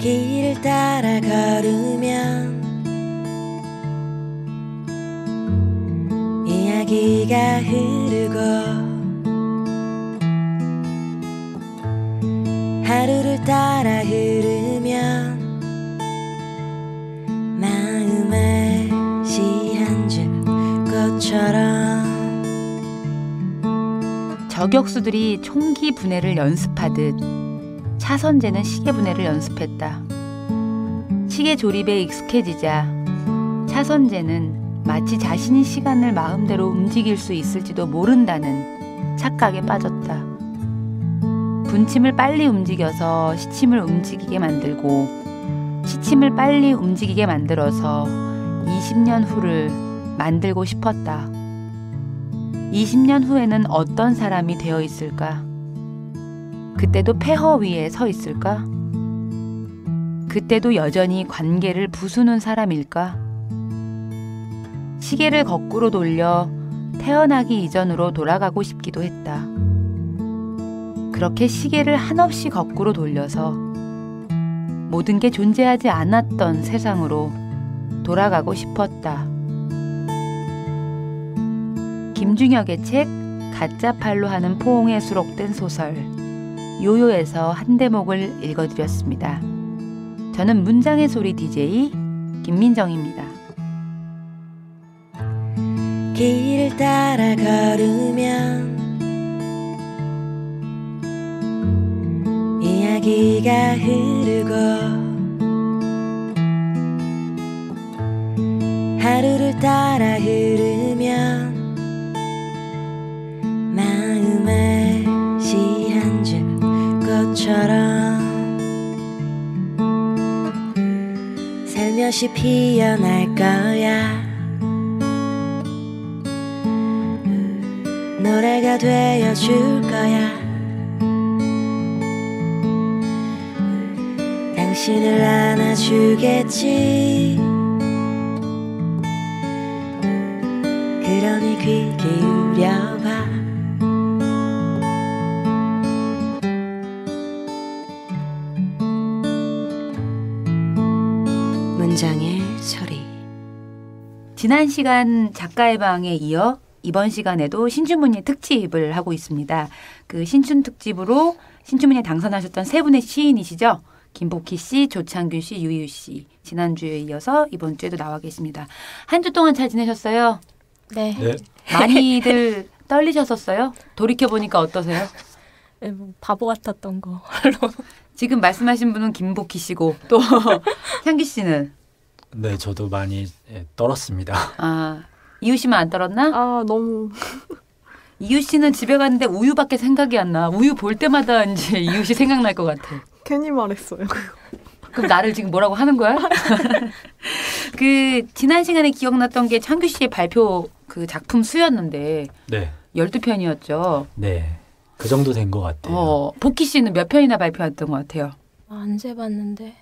길을 따라 걸으면 이야기가 흐르고 하루를 따라 흐르면 마음에 시 한 줄 꽃처럼 저격수들이 총기 분해를 연습하듯 차선재는 시계 분해를 연습했다. 시계 조립에 익숙해지자 차선재는 마치 자신이 시간을 마음대로 움직일 수 있을지도 모른다는 착각에 빠졌다. 분침을 빨리 움직여서 시침을 움직이게 만들고 시침을 빨리 움직이게 만들어서 20년 후를 만들고 싶었다. 20년 후에는 어떤 사람이 되어 있을까? 그때도 폐허 위에 서 있을까? 그때도 여전히 관계를 부수는 사람일까? 시계를 거꾸로 돌려 태어나기 이전으로 돌아가고 싶기도 했다. 그렇게 시계를 한없이 거꾸로 돌려서 모든 게 존재하지 않았던 세상으로 돌아가고 싶었다. 김중혁의 책 가짜 팔로 하는 포옹에 수록된 소설 요요에서 한 대목을 읽어드렸습니다. 저는 문장의 소리 DJ 김민정입니다. 길을 따라 걸으면 이야기가 흐르고 하루를 따라 흐르면 마음에 시 한 줄 꽃처럼 살며시 피어날 거야. 노래가 되어줄 거야. 당신을 안아주겠지. 그러니 귀 기울여봐. 문장의 소리. 지난 시간 작가의 방에 이어 이번 시간에도 신춘문예 특집을 하고 있습니다. 그 신춘 특집으로 신춘문예 당선하셨던 세 분의 시인이시죠. 김복희 씨, 조창균 씨, 유희우 씨. 지난주에 이어서 이번 주에도 나와 계십니다. 한 주 동안 잘 지내셨어요? 네. 네. 많이들 떨리셨었어요? 돌이켜보니까 어떠세요? 네, 뭐 바보 같았던 거. 지금 말씀하신 분은 김복희 씨고 또 향기 씨는? 네, 저도 많이 떨었습니다. 아, 이유 씨만 안 떨었나? 아, 너무. 이유 씨는 집에 갔는데 우유밖에 생각이 안 나. 우유 볼 때마다 이제 이유 씨 생각날 것 같아. 괜히 말했어요. 그럼 나를 지금 뭐라고 하는 거야? 그 지난 시간에 기억났던 게 창규 씨의 발표 그 작품 수였는데 네. 12편이었죠. 네. 그 정도 된 것 같아요. 복희 씨는 몇 편이나 발표했던 것 같아요? 안 세봤는데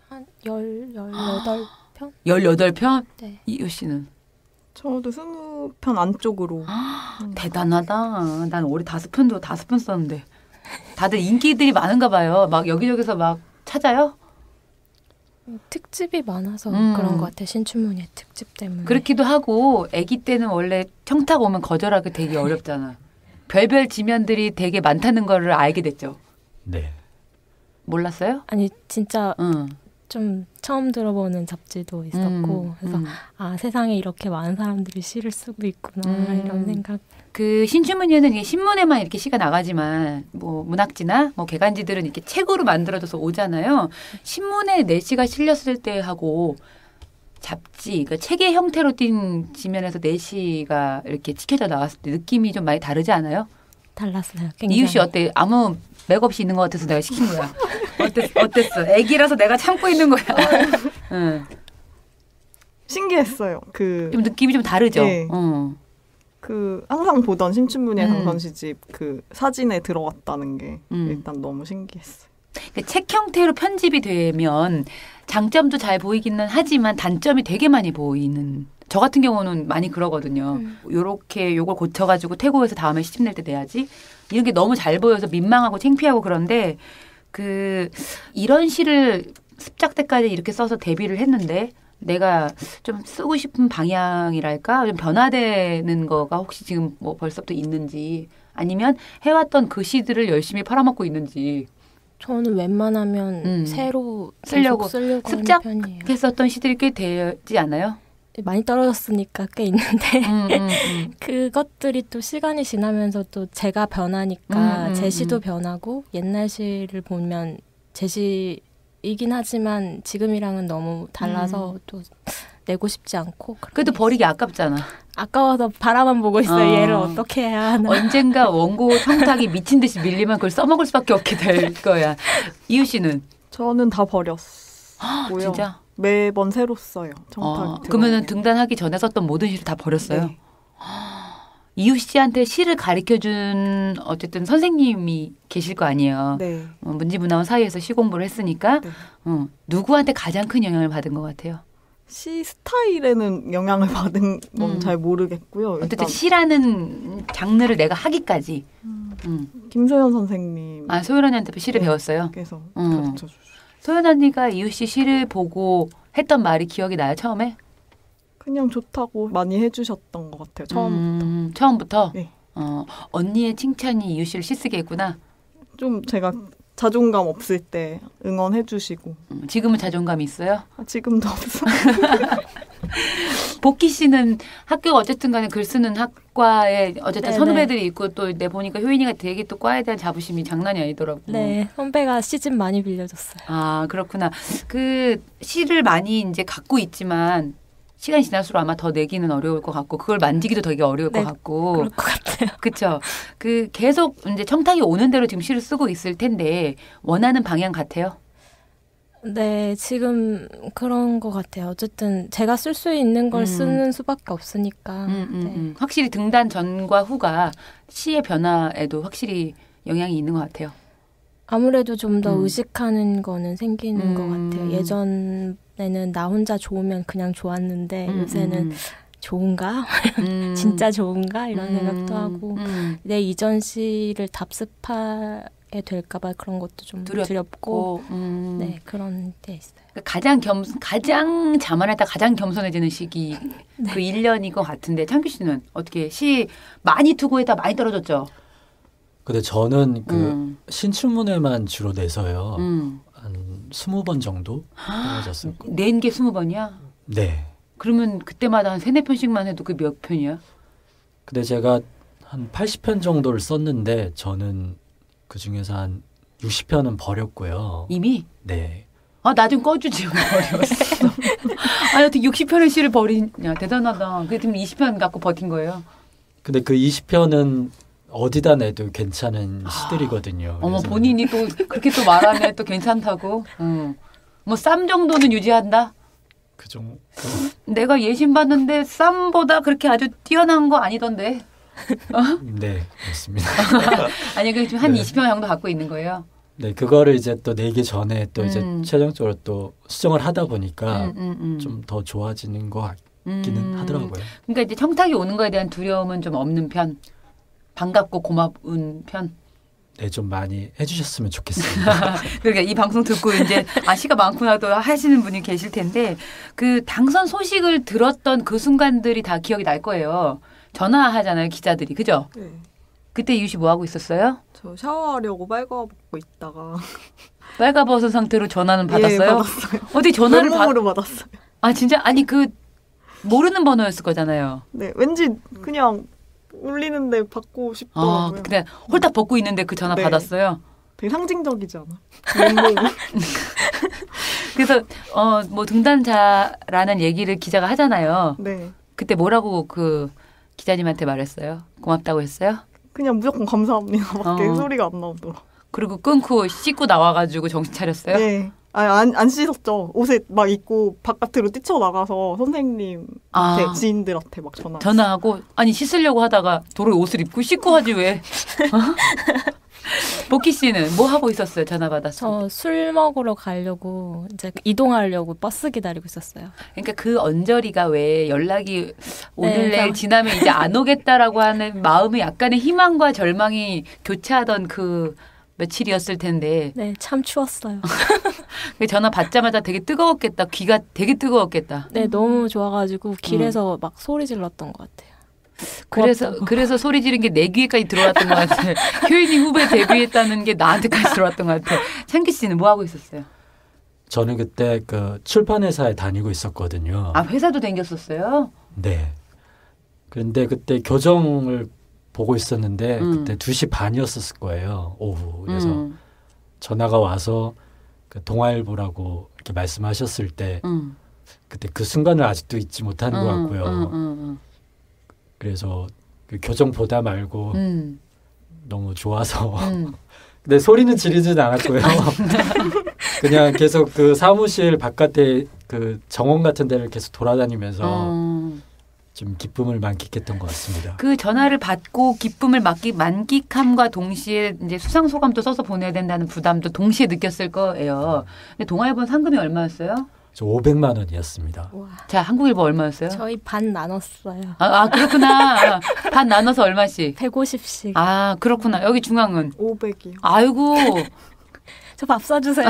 한 18편? 18편? 네. 이유 씨는? 저도 20편 안쪽으로. 대단하다. 난 올해 5편도 5편 썼는데. 다들 인기들이 많은가 봐요. 막 여기저기서 막 찾아요? 특집이 많아서 그런 것 같아요. 신춘문예 특집 때문에. 그렇기도 하고 아기 때는 원래 청탁 오면 거절하기 되게 어렵잖아. 별별 지면들이 되게 많다는 거를 알게 됐죠. 네. 몰랐어요? 아니 진짜 좀 처음 들어보는 잡지도 있었고 그래서 아 세상에 이렇게 많은 사람들이 시를 쓰고 있구나 이런 생각. 그 신춘문예는 이게 신문에만 이렇게 시가 나가지만 뭐 문학지나 뭐 개간지들은 이렇게 책으로 만들어져서 오잖아요. 신문에 내 시가 실렸을 때 하고 잡지, 그러니까 책의 형태로 띈 지면에서 내 시가 이렇게 찍혀져 나왔을 때 느낌이 좀 많이 다르지 달랐어요. 굉장히. 이유 씨 어때? 아무 맥 없이 있는 것 같아서 내가 시킨 거야. 어땠어? 애기라서 내가 참고 있는 거야. 응. 신기했어요. 좀 느낌이 좀 다르죠. 네. 그 항상 보던 신춘문예 당선 시집 그 사진에 들어왔다는 게 일단 너무 신기했어요. 그러니까 책 형태로 편집이 되면 장점도 잘 보이기는 하지만 단점이 되게 많이 보이는. 저 같은 경우는 많이 그러거든요. 요렇게 요걸 고쳐가지고 태고해서 다음에 시집 낼 때 내야지. 이런 게 너무 잘 보여서 민망하고 창피하고 그런데 그 이런 시를 습작 때까지 이렇게 써서 데뷔를 했는데 내가 좀 쓰고 싶은 방향이랄까 좀 변화되는 거가 혹시 지금 뭐 벌써부터 있는지 아니면 해왔던 그 시들을 열심히 팔아먹고 있는지. 저는 웬만하면 새로 쓰려고 하는 편이에요. 습작했었던 시들이 꽤 되지 않아요? 많이 떨어졌으니까 꽤 있는데 그것들이 또 시간이 지나면서 또 제가 변하니까 제 시도 변하고 옛날 시를 보면 제 시이긴 하지만 지금이랑은 너무 달라서 또 내고 싶지 않고. 그래도 버리기 아깝잖아. 아까워서 바라만 보고 있어요. 얘를 어떻게 해야 하나. 언젠가 원고 청탁이 미친 듯이 밀리면 그걸 써먹을 수밖에 없게 될 거야. 이유 씨는? 저는 다 버렸고요. 진짜? 매번 새로 써요. 청탁이. 그러면 등단하기 전에 썼던 모든 시를 다 버렸어요? 네. 이유 씨한테 시를 가르쳐준 어쨌든 선생님이 계실 거 아니에요. 네. 문지문화원 사이에서 시 공부를 했으니까 네. 누구한테 가장 큰 영향을 받은 것 같아요? 시 스타일에는 영향을 받은 건 잘 모르겠고요. 어쨌든 시라는 장르를 내가 하기까지. 김소연 선생님. 소연 언니한테 시를 배웠어요? 그래서 가르쳐주셨어요. 소연 언니가 이유 씨 시를 보고 했던 말이 기억이 나요, 처음에? 그냥 좋다고 많이 해주셨던 것 같아요. 처음부터. 처음부터? 네. 언니의 칭찬이 이유 씨를 시 쓰게 했구나. 좀 제가 자존감 없을 때 응원해주시고. 지금은 자존감이 있어요? 지금도 없어요. 복희 씨는 학교가 어쨌든 간에 글 쓰는 학과에 어쨌든 네네. 선후배들이 있고 또 내 보니까 효인이가 되게 또 과에 대한 자부심이 장난이 아니더라고. 네, 선배가 시집 많이 빌려줬어요. 아, 그렇구나. 그 시를 많이 이제 갖고 있지만 시간이 지날수록 아마 더 내기는 어려울 것 같고 그걸 만지기도 되게 어려울 것 같고. 그럴 것 같아요. 그렇죠. 그 계속 이제 청탁이 오는 대로 지금 시를 쓰고 있을 텐데 원하는 방향 같아요. 네, 지금 그런 것 같아요. 어쨌든 제가 쓸 수 있는 걸 쓰는 수밖에 없으니까. 네. 확실히 등단 전과 후가 시의 변화에도 확실히 영향이 있는 것 같아요. 아무래도 좀 더 의식하는 거는 생기는 것 같아요. 예전에는 나 혼자 좋으면 그냥 좋았는데 요새는 좋은가? 진짜 좋은가? 이런 생각도 하고 내 이전 시를 답습하게 될까봐 그런 것도 좀 두렵고 네, 그런 데 있어요. 가장 자만했다 가장 겸손해지는 시기 네. 그 1년인 것 같은데 창규 씨는 어떻게 시 많이 투고했다 많이 떨어졌죠? 근데 저는 그 신춘문예만 주로 내서요. 한 20번 정도 떨어졌었고. 낸 게 20번이야? 네. 그러면 그때마다 한 3-4편씩만 해도 그 몇 편이야? 근데 제가 한 80편 정도를 썼는데 저는 그중에서 한 60편은 버렸고요. 이미? 네. 나 좀 꺼주지. 버렸어. 아니 어떻게 60편의 시를 버리냐. 대단하다. 그게 지금 20편 갖고 버틴 거예요. 근데 그 20편은 어디다 내도 괜찮은 시들이거든요. 어머 본인이 또 그렇게 또 말하면 또 괜찮다고. 뭐 쌈 정도는 유지한다. 그 정도. 내가 예심 봤는데 쌈보다 그렇게 아주 뛰어난 거 아니던데. 네, 그렇습니다. 아니 그 한 20편 정도 갖고 있는 거예요. 네, 그거를 이제 또 내기 전에 또 이제 최종적으로 또 수정을 하다 보니까 좀 더 좋아지는 것 같기는 하더라고요. 그러니까 이제 청탁이 오는 거에 대한 두려움은 좀 없는 편. 반갑고 고마운 편. 네, 좀 많이 해주셨으면 좋겠습니다. 그러니까 이 방송 듣고 이제 시가 많구나도 하시는 분이 계실 텐데 그 당선 소식을 들었던 그 순간들이 다 기억이 날 거예요. 전화하잖아요, 기자들이. 그죠? 네. 그때 이유 씨 뭐 하고 있었어요? 저 샤워하려고 빨가벗고 있다가 빨가벗은 상태로 전화는 받았어요? 예, 받았어요. 어디 전화를 맨몸으로 받았어요. 아 진짜? 아니 그 모르는 번호였을 거잖아요. 네, 왠지 그냥 울리는데 받고 싶더라고요. 그냥 홀딱 벗고 있는데 그 전화 네. 받았어요? 되게 상징적이지 않아? 맨몸. 그래서 뭐 등단자라는 얘기를 기자가 하잖아요. 네. 그때 뭐라고 그 기자님한테 말했어요? 고맙다고 했어요? 그냥 무조건 감사합니다. 밖에 소리가 안 나오더라. 그리고 끊고 씻고 나와가지고 정신 차렸어요? 네. 안 씻었죠. 옷에 막 입고 바깥으로 뛰쳐나가서 선생님 지인들한테 막 전화하고 아니 씻으려고 하다가 도로에 옷을 입고 씻고 하지 왜? 복희 씨는 뭐 하고 있었어요? 전화 받았어요. 저 술 먹으러 가려고 이제 이동하려고 버스 기다리고 있었어요. 그러니까 그 언저리가 왜 연락이 오늘 내일 네, 지나면 이제 안 오겠다라고 하는 마음의 약간의 희망과 절망이 교차하던 그 며칠이었을 텐데. 네, 참 추웠어요. 전화 받자마자 되게 뜨거웠겠다. 귀가 되게 뜨거웠겠다. 네, 너무 좋아가지고 길에서 막 소리 질렀던 것 같아요. 그래서 소리 지른 게 내 귀에까지 들어왔던 것 같아. 효인이 후배 데뷔했다는 게 나한테까지 들어왔던 것 같아. 창기 씨는 뭐 하고 있었어요? 저는 그때 그 출판회사에 다니고 있었거든요. 아, 회사도 다녔었어요? 네. 그런데 그때 교정을 보고 있었는데 그때 2시 반이었을 거예요. 오후. 그래서 전화가 와서 그 동아일보라고 이렇게 말씀하셨을 때 그때 그 순간을 아직도 잊지 못하는 것 같고요. 그래서 그 교정 보다 말고 너무 좋아서 근데 소리는 지르진 않았고요. 그냥 계속 그 사무실 바깥에 그 정원 같은 데를 계속 돌아다니면서 좀 기쁨을 만끽했던 것 같습니다. 그 전화를 받고 기쁨을 만끽함과 동시에 이제 수상 소감도 써서 보내야 된다는 부담도 동시에 느꼈을 거예요. 근데 동아일보는 상금이 얼마였어요? 저 500만 원이었습니다. 와. 자, 한국일보 얼마였어요? 저희 반 나눴어요. 그렇구나. 반 나눠서 얼마씩? 150씩. 아, 그렇구나. 여기 중앙은? 500이요. 아이고. 저 밥 사주세요.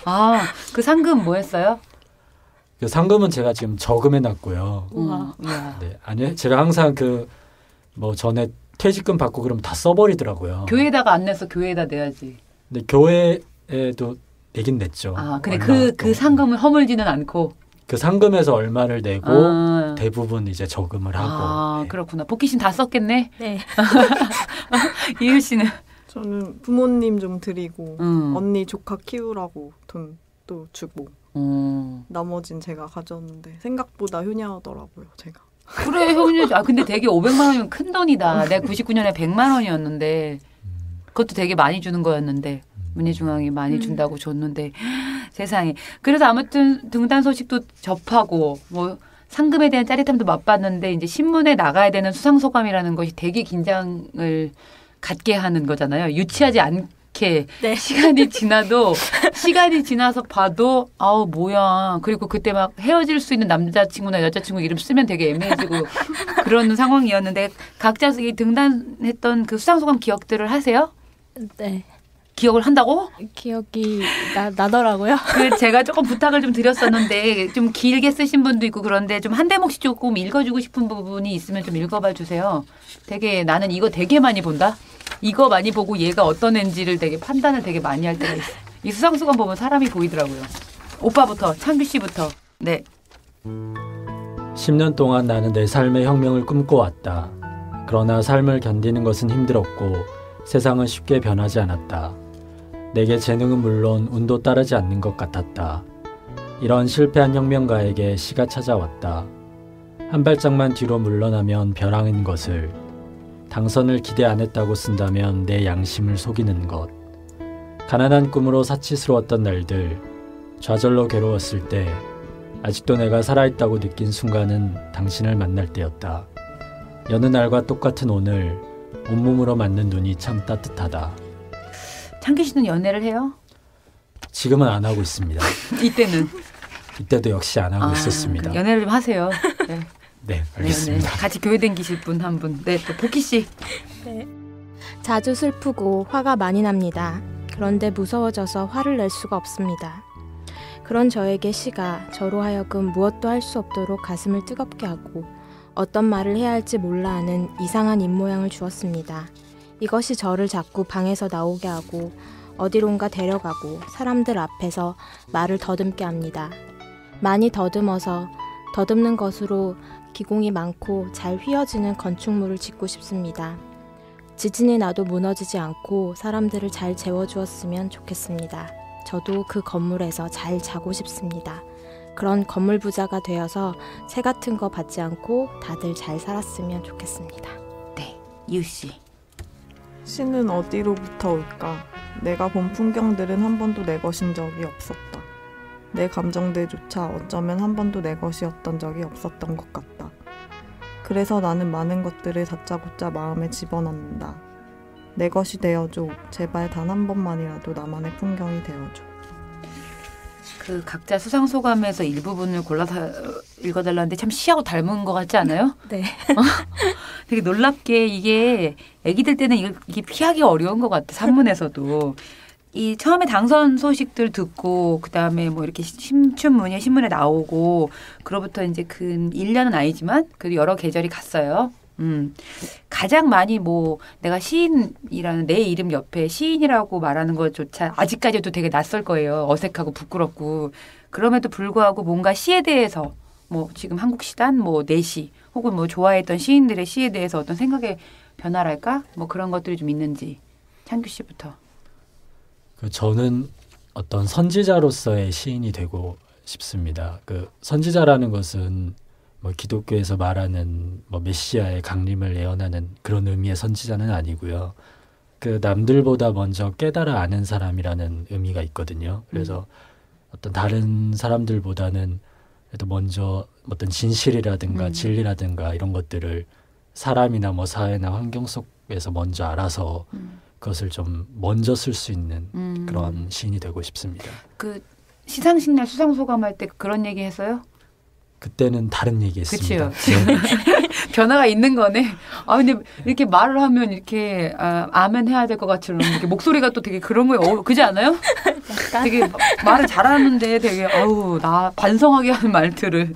아, 그 상금 뭐였어요? 그 상금은 제가 지금 저금해 놨고요. 우와. 네, 아니요. 제가 항상 그 뭐 전에 퇴직금 받고 그러면 다 써버리더라고요. 교회에다가 안 내서 교회에다 내야지. 근데 교회에도 내긴 냈죠. 아, 근데 얼마 그 상금을 허물지는 않고. 그 상금에서 얼마를 내고 대부분 이제 저금을 하고. 아, 네. 그렇구나. 복희 씨는 다 썼겠네? 네. 이유 씨는? 저는 부모님 좀 드리고 언니 조카 키우라고 돈도 주고 나머진 제가 가졌는데 생각보다 효녀하더라고요. 제가. 그래, 효녀. 근데 되게 500만 원이면 큰 돈이다. 내가 99년에 100만 원이었는데 그것도 되게 많이 주는 거였는데 문예중앙이 많이 준다고 줬는데 세상에. 그래서 아무튼 등단 소식도 접하고 뭐 상금에 대한 짜릿함도 맛봤는데 이제 신문에 나가야 되는 수상소감이라는 것이 되게 긴장을 갖게 하는 거잖아요. 유치하지 않게 네. 시간이 지나서 봐도 아우 뭐야. 그리고 그때 막 헤어질 수 있는 남자친구나 여자친구 이름 쓰면 되게 애매해지고 그런 상황이었는데 각자 등단했던 그 수상소감 기억들을 하세요? 네. 기억을 한다고? 기억이 나더라고요. 제가 조금 부탁을 좀 드렸었는데 좀 길게 쓰신 분도 있고 그런데 좀 한 대목씩 조금 읽어주고 싶은 부분이 있으면 좀 읽어봐 주세요. 되게 나는 이거 되게 많이 본다. 이거 많이 보고 얘가 어떤 애인지를 되게 판단을 되게 많이 할 때가 있어요. 이 수상소감 보면 사람이 보이더라고요. 오빠부터, 창규 씨부터. 네. 10년 동안 나는 내 삶의 혁명을 꿈꿔왔다. 그러나 삶을 견디는 것은 힘들었고 세상은 쉽게 변하지 않았다. 내게 재능은 물론 운도 따르지 않는 것 같았다. 이런 실패한 혁명가에게 시가 찾아왔다. 한 발짝만 뒤로 물러나면 벼랑인 것을, 당선을 기대 안 했다고 쓴다면 내 양심을 속이는 것. 가난한 꿈으로 사치스러웠던 날들, 좌절로 괴로웠을 때, 아직도 내가 살아있다고 느낀 순간은 당신을 만날 때였다. 여느 날과 똑같은 오늘, 온몸으로 맞는 눈이 참 따뜻하다. 창기 씨는 연애를 해요? 지금은 안 하고 있습니다. 이때는? 이때도 역시 안 하고 있었습니다. 연애를 좀 하세요. 네. 네, 알겠습니다. 네. 같이 교회 댕기실 분 한 분. 네, 또 복희 씨. 네. 자주 슬프고 화가 많이 납니다. 그런데 무서워져서 화를 낼 수가 없습니다. 그런 저에게 시가 저로 하여금 무엇도 할 수 없도록 가슴을 뜨겁게 하고 어떤 말을 해야 할지 몰라 하는 이상한 입모양을 주었습니다. 이것이 저를 자꾸 방에서 나오게 하고 어디론가 데려가고 사람들 앞에서 말을 더듬게 합니다. 많이 더듬어서 더듬는 것으로 기공이 많고 잘 휘어지는 건축물을 짓고 싶습니다. 지진이 나도 무너지지 않고 사람들을 잘 재워주었으면 좋겠습니다. 저도 그 건물에서 잘 자고 싶습니다. 그런 건물 부자가 되어서 새 같은 거 받지 않고 다들 잘 살았으면 좋겠습니다. 네, 이유 씨. 시는 어디로부터 올까? 내가 본 풍경들은 한 번도 내 것인 적이 없었다. 내 감정들조차 어쩌면 한 번도 내 것이었던 적이 없었던 것 같다. 그래서 나는 많은 것들을 다짜고짜 마음에 집어넣는다. 내 것이 되어줘. 제발 단 한 번만이라도 나만의 풍경이 되어줘. 그 각자 수상 소감에서 일부분을 골라서 읽어달라는데 참 시하고 닮은 것 같지 않아요? 네. 되게 놀랍게 이게 아기들 때는 이게 피하기 어려운 것 같아. 산문에서도. 이 처음에 당선 소식들 듣고 그다음에 뭐 이렇게 신춘문예 신문에 나오고 그로부터 이제 근 1년은 아니지만 그래도 여러 계절이 갔어요. 가장 많이 뭐 내가 시인이라는 내 이름 옆에 시인이라고 말하는 것조차 아직까지도 되게 낯설 거예요. 어색하고 부끄럽고. 그럼에도 불구하고 뭔가 시에 대해서 뭐 지금 한국 시단 뭐 내시 혹은 뭐 좋아했던 시인들의 시에 대해서 어떤 생각의 변화랄까? 뭐 그런 것들이 좀 있는지. 창규 씨부터. 저는 어떤 선지자로서의 시인이 되고 싶습니다. 그 선지자라는 것은 뭐 기독교에서 말하는 뭐 메시아의 강림을 예언하는 그런 의미의 선지자는 아니고요. 그 남들보다 먼저 깨달아 아는 사람이라는 의미가 있거든요. 그래서 어떤 다른 사람들보다는 그래도 먼저 어떤 진실이라든가 진리라든가 이런 것들을 사람이나 뭐 사회나 환경 속에서 먼저 알아서 그것을 좀 먼저 쓸 수 있는 그런 시인이 되고 싶습니다. 그 시상식 날 수상소감할 때 그런 얘기 했어요? 그때는 다른 얘기했습니다. 그렇죠. 네. 변화가 있는 거네. 아 근데 이렇게 말을 하면 이렇게 아멘 해야 될 것 같처럼 이렇게 목소리가 또 되게 그런 거에 그지 않아요? 되게 말을 잘하는데 되게 아우 나 반성하게 하는 말들을.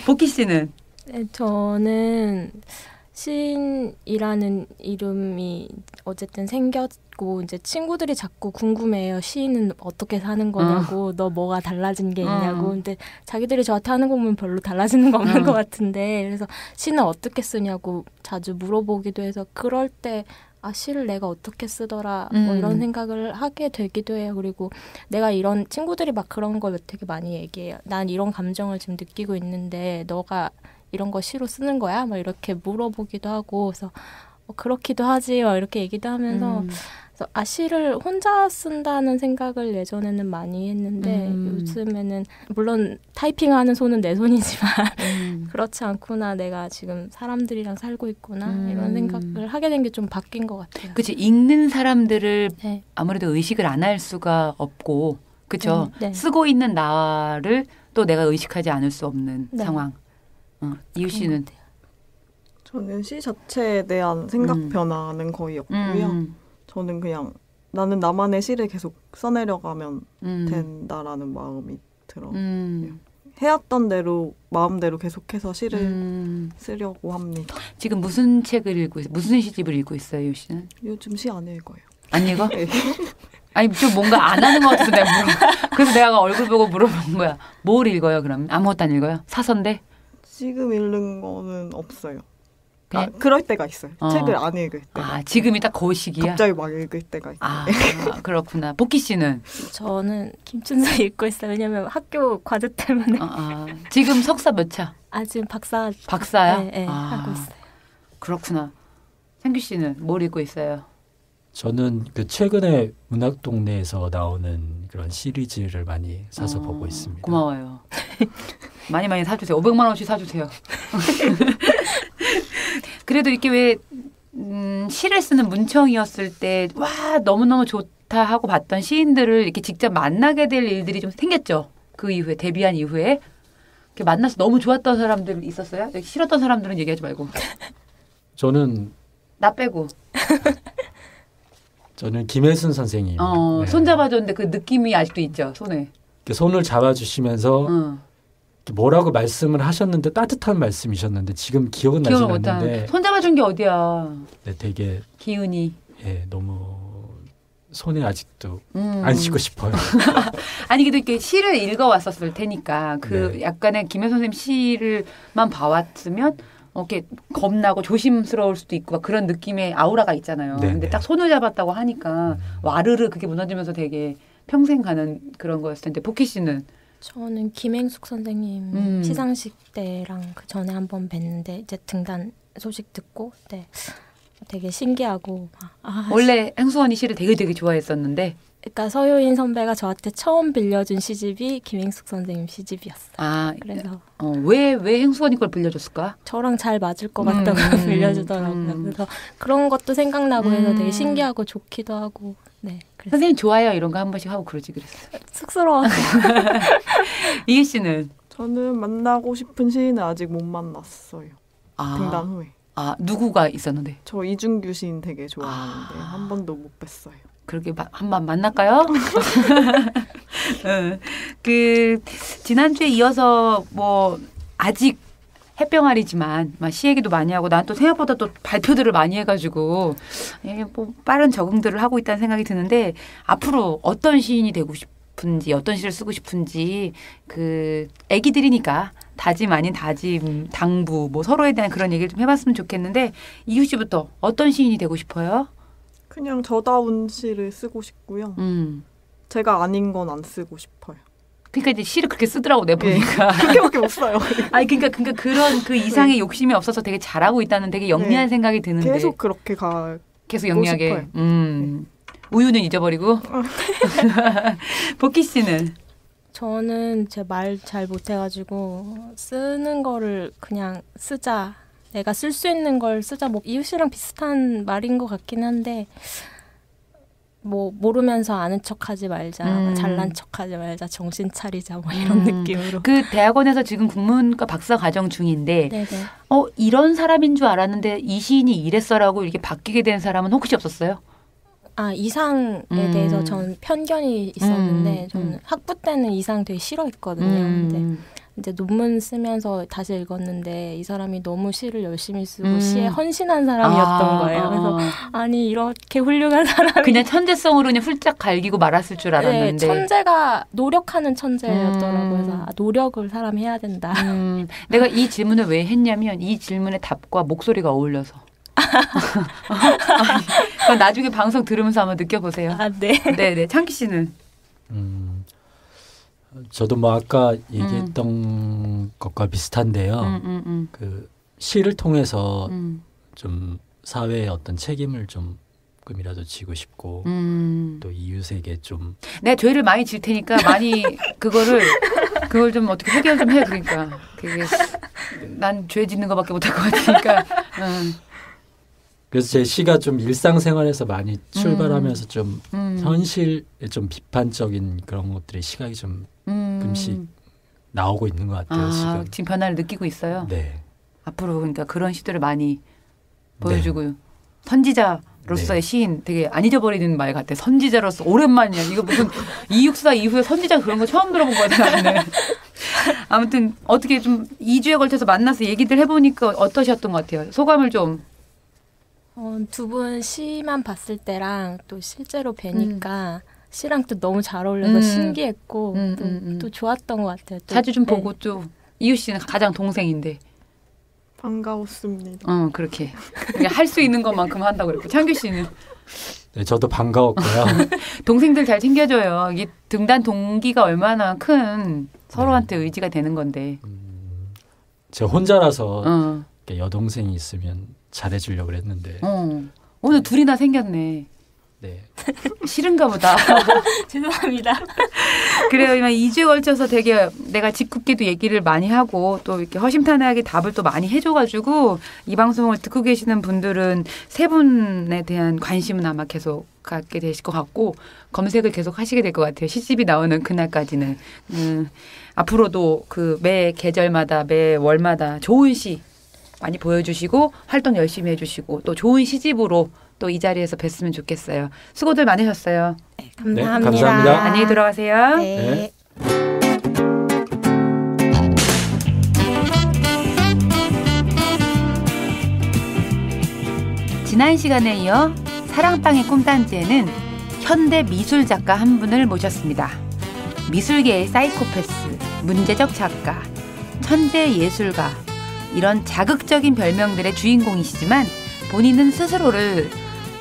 복희 씨는? 네, 저는 시인이라는 이름이 어쨌든 생겼고 이제 친구들이 자꾸 궁금해요. 시인은 어떻게 사는 거냐고, 너 뭐가 달라진 게 있냐고. 근데 자기들이 저한테 하는 거 보면 별로 달라지는 거 없는 것 같은데, 그래서 시는 어떻게 쓰냐고 자주 물어보기도 해서 그럴 때 시를 내가 어떻게 쓰더라 뭐 이런 생각을 하게 되기도 해요. 그리고 내가 이런 친구들이 막 그런 걸 되게 많이 얘기해요. 난 이런 감정을 지금 느끼고 있는데 너가 이런 거 시로 쓰는 거야? 막 이렇게 물어보기도 하고, 그래서 그렇기도 하지, 막 이렇게 얘기도 하면서, 그래서 시를 혼자 쓴다는 생각을 예전에는 많이 했는데, 요즘에는, 물론 타이핑하는 손은 내 손이지만, 그렇지 않구나, 내가 지금 사람들이랑 살고 있구나, 이런 생각을 하게 된 게 좀 바뀐 것 같아요. 그치, 읽는 사람들을 네. 아무래도 의식을 안 할 수가 없고, 그쵸? 네. 쓰고 있는 나를 또 내가 의식하지 않을 수 없는 네. 상황. 이유 씨는? 저는 시 자체에 대한 생각 변화는 거의 없고요. 저는 그냥 나는 나만의 시를 계속 써내려가면 된다라는 마음이 들어요. 해왔던 대로 마음대로 계속해서 시를 쓰려고 합니다. 지금 무슨 책을 읽고 있어요? 무슨 시집을 읽고 있어요, 유 씨는? 요즘 시 안 읽어요. 안 읽어? 네. 아니 좀 뭔가 안 하는 것 같아서 내가 그래서 내가 얼굴 보고 물어본 거야. 뭘 읽어요 그럼? 아무것도 안 읽어요? 사서인데? 지금 읽는 거는 없어요. 그냥- 그럴 때가 있어요. 책을 안 읽을 때. 지금이 딱 그 시기야? 갑자기 막 읽을 때가 있어요. 그렇구나. 복희 씨는? 저는 김춘수 읽고 있어요. 왜냐면 학교 과제 때문에. 지금 석사 몇 차? 지금 박사야? 네, 네, 하고 있어요. 그렇구나. 창규 씨는 뭘 읽고 있어요? 저는 그 최근에 문학동네에서 나오는 그런 시리즈를 많이 사서 보고 있습니다. 고마워요. 많이 사주세요. 500만 원씩 사주세요. 그래도 이렇게 왜 시를 쓰는 문청이었을 때 와 너무너무 좋다 하고 봤던 시인들을 이렇게 직접 만나게 될 일들이 좀 생겼죠. 그 이후에 데뷔한 이후에 이렇게 만나서 너무 좋았던 사람들 있었어요? 싫었던 사람들은 얘기하지 말고. 저는 나 빼고. 저는 김혜순 선생님. 네. 손 잡아줬는데 그 느낌이 아직도 있죠. 손에. 이렇게 손을 잡아주시면서 이렇게 뭐라고 말씀을 하셨는데 따뜻한 말씀이셨는데 지금 기억은 나지 기억을 못하는. 않는데 손 잡아준 게 어디야. 네, 되게 기운이. 너무 손에 아직도 안 씻고 싶어요. 아니 그래도 이렇게 시를 읽어왔었을 테니까 그 네. 약간의 김혜선 선생님 시를만 봐왔으면 이렇게 겁나고 조심스러울 수도 있고 막 그런 느낌의 아우라가 있잖아요. 네네. 근데 딱 손을 잡았다고 하니까 와르르 그게 무너지면서 되게 평생 가는 그런 거였을 텐데 복희 씨는? 저는 김행숙 선생님 시상식 때랑 그 전에 한번 뵀는데 이제 등단 소식 듣고 되게 신기하고 원래 행수원이 시를 되게 좋아했었는데 그러니까 서효인 선배가 저한테 처음 빌려준 시집이 김행숙 선생님 시집이었어요. 그래서 왜 행수원이 걸 빌려줬을까? 저랑 잘 맞을 것 같다고 빌려주더라고요. 그래서 그런 것도 생각나고 해서 되게 신기하고 좋기도 하고. 네. 그래서 선생님 좋아요 이런 거 한 번씩 하고 그러지 그랬어. 쑥스러워. 이희 씨는? 저는 만나고 싶은 시인은 아직 못 만났어요. 등단 후에. 아, 누구가 있었는데? 저 이준규 시인 되게 좋아하는데 아. 한 번도 못 뵀어요. 그렇게 한번 만날까요? 지난주에 이어서 뭐 아직 햇병아리지만 막 시 얘기도 많이 하고 난 또 생각보다 또 발표들을 많이 해가지고 뭐 빠른 적응들을 하고 있다는 생각이 드는데 앞으로 어떤 시인이 되고 싶은지 어떤 시를 쓰고 싶은지 애기들이니까 다짐 아닌 다짐, 당부 뭐 서로에 대한 그런 얘기를 좀 해봤으면 좋겠는데 이유 씨부터 어떤 시인이 되고 싶어요? 그냥 저다운 시를 쓰고 싶고요. 제가 아닌 건 안 쓰고 싶어요. 그러니까 이제 시를 그렇게 쓰더라고 내 보니까. 그렇게밖에 못 써요. 아니 그러니까 그런 그 이상의 욕심이 없어서 되게 잘하고 있다는 되게 영리한 생각이 드는데 계속 그렇게 계속 영리하게. 싶어요. 우유는 잊어버리고. 복희 씨는 저는 제 말 잘 못해가지고 쓰는 거를 그냥 쓰자. 내가 쓸 수 있는 걸 쓰자. 뭐 이웃이랑 비슷한 말인 것 같긴 한데 뭐 모르면서 아는 척하지 말자, 잘난 척하지 말자, 정신 차리자 뭐 이런 느낌으로. 그 대학원에서 지금 국문과 박사 과정 중인데, 네네. 이런 사람인 줄 알았는데 이 시인이 이랬어라고 이렇게 바뀌게 된 사람은 혹시 없었어요? 아, 이상에 대해서 전 편견이 있었는데 저는 학부 때는 이상 되게 싫어했거든요. 근데 이제 논문 쓰면서 다시 읽었는데 이 사람이 너무 시를 열심히 쓰고 시에 헌신한 사람이었던 거예요. 그래서 아니 이렇게 훌륭한 사람이 그냥 천재성으로 그냥 훌쩍 갈기고 말았을 줄 알았는데 네, 천재가 노력하는 천재였더라고요. 그래서 노력을 사람이 해야 된다. 내가 이 질문을 왜 했냐면 이 질문의 답과 목소리가 어울려서. 아니, 나중에 방송 들으면서 한번 느껴보세요. 아, 네. 네네. 창기 씨는? 저도 뭐 아까 얘기했던 것과 비슷한데요. 그 시를 통해서 좀 사회의 어떤 책임을 좀금이라도 지고 싶고 또 이웃에게 좀 내가 죄를 많이 질 테니까 많이 그걸 좀 어떻게 해결 좀 해. 그러니까 그게 난 죄 짓는 것밖에 못할 것 같으니까. 그래서 제 시가 좀 일상생활에서 많이 출발하면서 좀 현실에 좀 비판적인 그런 것들의 시각이 좀 가끔씩 나오고 있는 것 같아요. 지금 변화를 느끼고 있어요. 네. 앞으로 그러니까 그런 시들을 많이 보여주고 선지자로서의 시인 되게 안 잊어버리는 말 같아. 선지자로서 오랜만이야. 이거 무슨 이육사 이후에 선지자 그런 거 처음 들어본 거 같아. 나는. 아무튼 어떻게 좀 2주에 걸쳐서 만나서 얘기들 해보니까 어떠셨던 것 같아요? 소감을 좀. 두 분 시만 봤을 때랑 또 실제로 뵈니까 시랑 또 너무 잘 어울려서 신기했고 또 좋았던 것 같아요. 또, 자주 좀 보고 또 이유 씨는 가장 동생인데. 반가웠습니다. 그렇게 할 수 있는 것만큼 한다고 그랬고 창규 씨는? 네, 저도 반가웠고요. 동생들 잘 챙겨줘요. 이게 등단 동기가 얼마나 큰 서로한테 의지가 되는 건데. 제가 혼자라서 여동생이 있으면 잘해주려고 그랬는데 오늘 둘이나 생겼네. 네. 싫은가 보다. 죄송합니다. 그래요. 2주에 걸쳐서 되게 내가 짓궂게도 얘기를 많이 하고 또 이렇게 허심탄회하게 답을 또 많이 해줘가지고 이 방송을 듣고 계시는 분들은 세 분에 대한 관심은 아마 계속 갖게 되실 것 같고 검색을 계속 하시게 될 것 같아요. 시집이 나오는 그날까지는. 앞으로도 매 계절마다 매 월마다 좋은 시 많이 보여주시고 활동 열심히 해주시고 또 좋은 시집으로 또 이 자리에서 뵀으면 좋겠어요. 수고들 많으셨어요. 네, 감사합니다. 네, 감사합니다. 안녕히 들어가세요. 네. 지난 시간에 이어 사랑방의 꿈단지에는 현대 미술 작가 한 분을 모셨습니다. 미술계의 사이코패스, 문제적 작가, 천재 예술가 이런 자극적인 별명들의 주인공이시지만 본인은 스스로를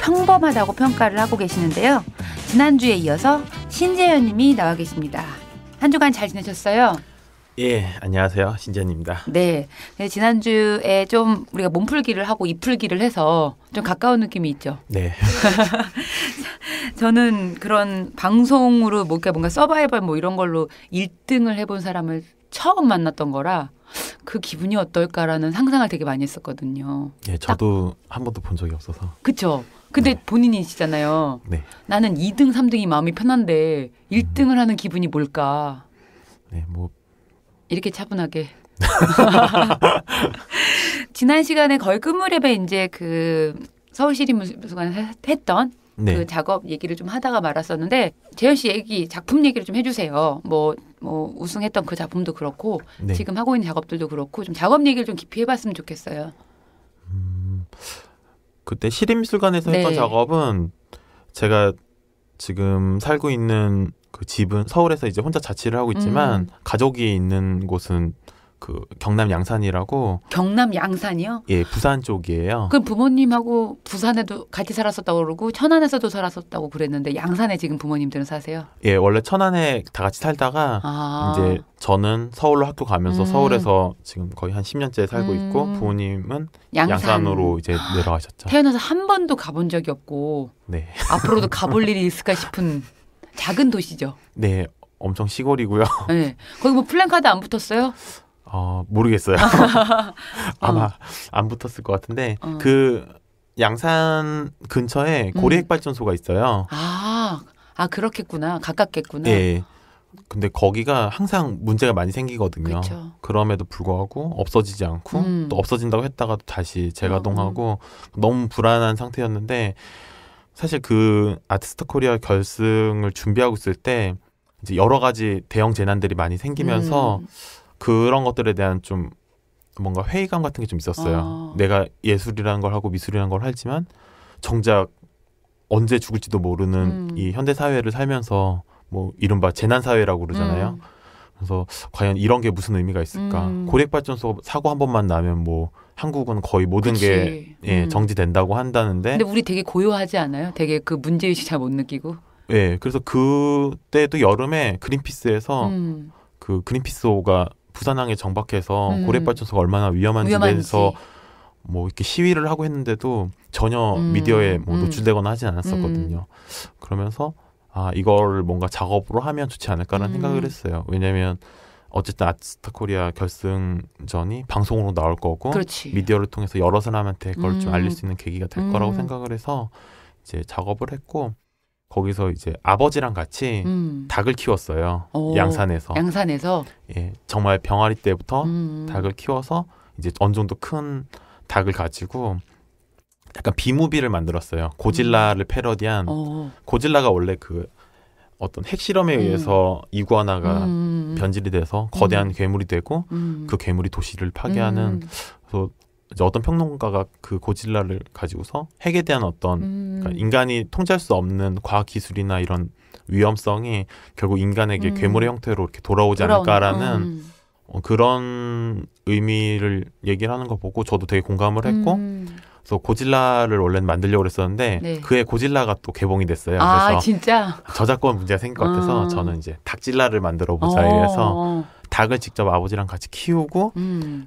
평범하다고 평가를 하고 계시는데요. 지난주에 이어서 신재현 님이 나와 계십니다. 한 주간 잘 지내셨어요? 예, 안녕하세요. 신재현입니다. 네. 지난주에 좀 우리가 몸풀기를 하고 입풀기를 해서 좀 가까운 느낌이 있죠. 네. 저는 그런 방송으로 뭔가 서바이벌 뭐 이런 걸로 1등을 해본 사람을 처음 만났던 거라 그 기분이 어떨까라는 상상을 되게 많이 했었거든요. 예, 저도 한 번도 본 적이 없어서. 그렇죠. 근데 네. 본인이시잖아요. 네. 나는 2등, 3등이 마음이 편한데 1등을 하는 기분이 뭘까? 네, 뭐 이렇게 차분하게. 지난 시간에 거의 끝무렵에 이제 그 서울시립미술관 했던 네. 그 작업 얘기를 좀 하다가 말았었는데 재현 씨 작품 얘기를 좀 해주세요. 뭐 우승했던 그 작품도 그렇고 네. 지금 하고 있는 작업들도 그렇고 좀 작업 얘기를 좀 깊이 해봤으면 좋겠어요. 그때 시립미술관에서 네. 했던 작업은 제가 지금 살고 있는 그 집은 서울에서 이제 혼자 자취를 하고 있지만 가족이 있는 곳은 그 경남 양산이라고. 경남 양산이요? 예, 부산 쪽이에요. 그럼 부모님하고 부산에도 같이 살았었다고 그러고 천안에서도 살았었다고 그랬는데 양산에 지금 부모님들은 사세요? 예, 원래 천안에 다 같이 살다가 이제 저는 서울로 학교 가면서 서울에서 지금 거의 한 10년째 살고 있고 부모님은 양산으로 이제 내려가셨죠. 태어나서 한 번도 가본 적이 없고 네. 앞으로도 가볼 일이 있을까 싶은 작은 도시죠. 네, 엄청 시골이고요. 네. 거기 뭐 플랜카드 안 붙었어요? 모르겠어요. 아마 안 붙었을 것 같은데 그 양산 근처에 고리핵발전소가 있어요. 그렇겠구나. 가깝겠구나. 예. 근데 거기가 항상 문제가 많이 생기거든요. 그쵸. 그럼에도 불구하고 없어지지 않고 또 없어진다고 했다가 또 다시 재가동하고 너무 불안한 상태였는데 사실 그 아티스트 코리아 결승을 준비하고 있을 때 이제 여러 가지 대형 재난들이 많이 생기면서 그런 것들에 대한 좀 뭔가 회의감 같은 게 좀 있었어요. 내가 예술이라는 걸 하고 미술이라는 걸 하지만 정작 언제 죽을지도 모르는 이 현대 사회를 살면서 뭐 이른바 재난 사회라고 그러잖아요. 그래서 과연 이런 게 무슨 의미가 있을까? 고리핵발전소 사고 한 번만 나면 뭐 한국은 거의 모든 게 정지된다고 한다는데. 근데 우리 되게 고요하지 않아요? 되게 그 문제의식 잘 못 느끼고. 예, 그래서 그때도 여름에 그린피스에서 그 그린피스호가 부산항에 정박해서 고리핵발전소가 얼마나 위험한지에 대해서 뭐 이렇게 시위를 하고 했는데도 전혀 미디어에 뭐 노출되거나 하진 않았었거든요. 그러면서 이걸 뭔가 작업으로 하면 좋지 않을까라는 생각을 했어요. 왜냐하면 어쨌든 아티스트 코리아 결승전이 방송으로 나올 거고 그렇지. 미디어를 통해서 여러 사람한테 그걸 좀 알릴 수 있는 계기가 될 거라고 생각을 해서 이제 작업을 했고 거기서 이제 아버지랑 같이 닭을 키웠어요. 양산에서. 예, 정말 병아리 때부터 닭을 키워서 이제 어느 정도 큰 닭을 가지고 약간 비무비를 만들었어요. 고질라를 패러디한. 고질라가 원래 그 어떤 핵실험에 의해서 이구아나가 변질이 돼서 거대한 괴물이 되고 그 괴물이 도시를 파괴하는. 그래서 이제 어떤 평론가가 그 고질라를 가지고서 핵에 대한 어떤 그러니까 인간이 통제할 수 없는 과학 기술이나 이런 위험성이 결국 인간에게 괴물의 형태로 이렇게 돌아오지 않을까라는 그런 의미를 얘기를 하는 거 보고 저도 되게 공감을 했고 그래서 고질라를 원래는 만들려고 했었는데 그해 고질라가 또 개봉이 됐어요. 그래서 진짜? 저작권 문제가 생긴 것 같아서 저는 이제 닭질라를 만들어 보자 이래서 닭을 직접 아버지랑 같이 키우고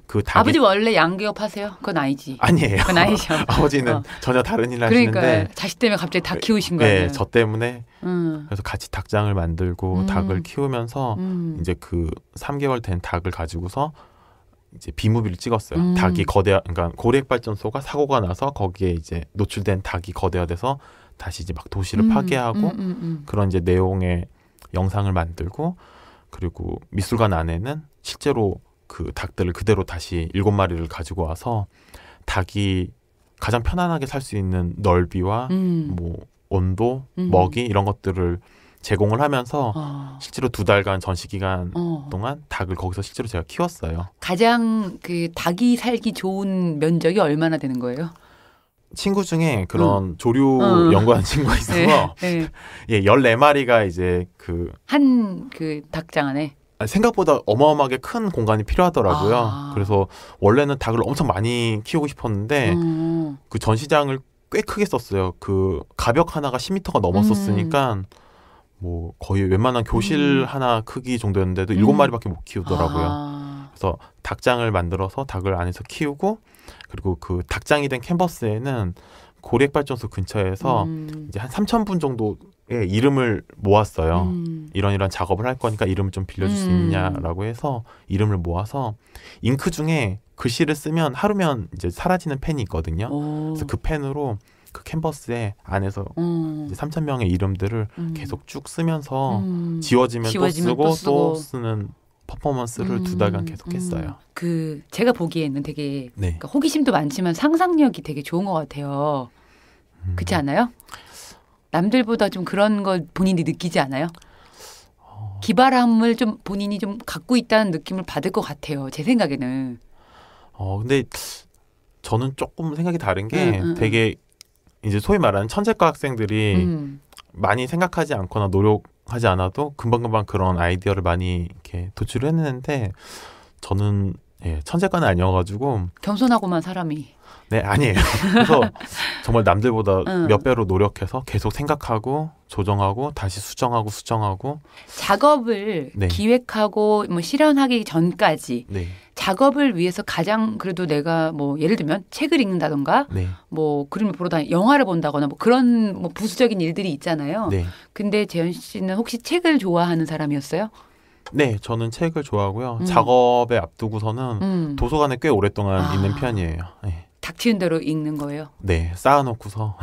그 닭이 아버지 원래 양기업 하세요? 그건 아니지. 아니에요. 그건 아니죠. 아버지는 전혀 다른 일을 그러니까 하시는데 자식 때문에 갑자기 닭 키우신 거예요. 네, 저 때문에 그래서 같이 닭장을 만들고 닭을 키우면서 이제 그 3개월 된 닭을 가지고서 이제 비무비를 찍었어요. 닭이 그러니까 고리핵발전소가 사고가 나서 거기에 이제 노출된 닭이 거대화돼서 다시 이제 막 도시를 파괴하고 그런 이제 내용의 영상을 만들고 그리고 미술관 안에는 실제로 그 닭들을 그대로 다시 7마리를 가지고 와서 닭이 가장 편안하게 살 수 있는 넓이와 뭐 온도, 먹이 이런 것들을 제공을 하면서 실제로 2달간 전시 기간 동안 닭을 거기서 실제로 제가 키웠어요. 가장 그 닭이 살기 좋은 면적이 얼마나 되는 거예요? 친구 중에 그런 조류 연구하는 친구가 있어서 예, 14마리가 이제 한 그 닭장 안에 생각보다 어마어마하게 큰 공간이 필요하더라고요. 그래서 원래는 닭을 엄청 많이 키우고 싶었는데 그 전시장을 꽤 크게 썼어요. 그 가벽 하나가 10m가 넘었었으니까 뭐 거의 웬만한 교실 하나 크기 정도였는데도 7마리밖에 못 키우더라고요. 그래서 닭장을 만들어서 닭을 안에서 키우고 그리고 그 닭장이 된 캔버스에는 고리핵발전소 근처에서 이제 한 3,000분 정도의 이름을 모았어요. 이런 작업을 할 거니까 이름을 좀 빌려줄 수 있냐라고 해서 이름을 모아서 잉크 중에 글씨를 쓰면 하루면 이제 사라지는 펜이 있거든요. 그래서 그 펜으로 그 캔버스에 안에서 이제 3,000명의 이름들을 계속 쭉 쓰면서 지워지면 또 쓰고 또 쓰는 퍼포먼스를 2달간 계속 했어요. 제가 보기에는 되게 네. 그러니까 호기심도 많지만 상상력이 되게 좋은 것 같아요. 그렇지 않아요? 남들보다 좀 그런 걸 본인이 느끼지 않아요? 기발함을 좀 본인이 좀 갖고 있다는 느낌을 받을 것 같아요. 제 생각에는. 근데 저는 조금 생각이 다른 게 되게 이제 소위 말하는 천재과 학생들이 많이 생각하지 않거나 노력하지 않아도 금방금방 그런 아이디어를 많이 이렇게 도출을 했는데 저는 천재과는 아니어가지고 겸손하고만 사람이. 네, 아니에요. 그래서 정말 남들보다 몇 배로 노력해서 계속 생각하고 조정하고 다시 수정하고 작업을 네. 기획하고 뭐 실현하기 전까지 네. 작업을 위해서 가장 그래도 내가 뭐 예를 들면 책을 읽는다던가 네. 뭐 그림을 보러 다니 영화를 본다거나 뭐 그런 뭐 부수적인 일들이 있잖아요. 네. 근데 재현 씨는 혹시 책을 좋아하는 사람이었어요? 네, 저는 책을 좋아하고요. 작업에 앞두고서는 도서관에 꽤 오랫동안 있는 편이에요. 네. 닥치는 대로 읽는 거예요? 네, 쌓아놓고서.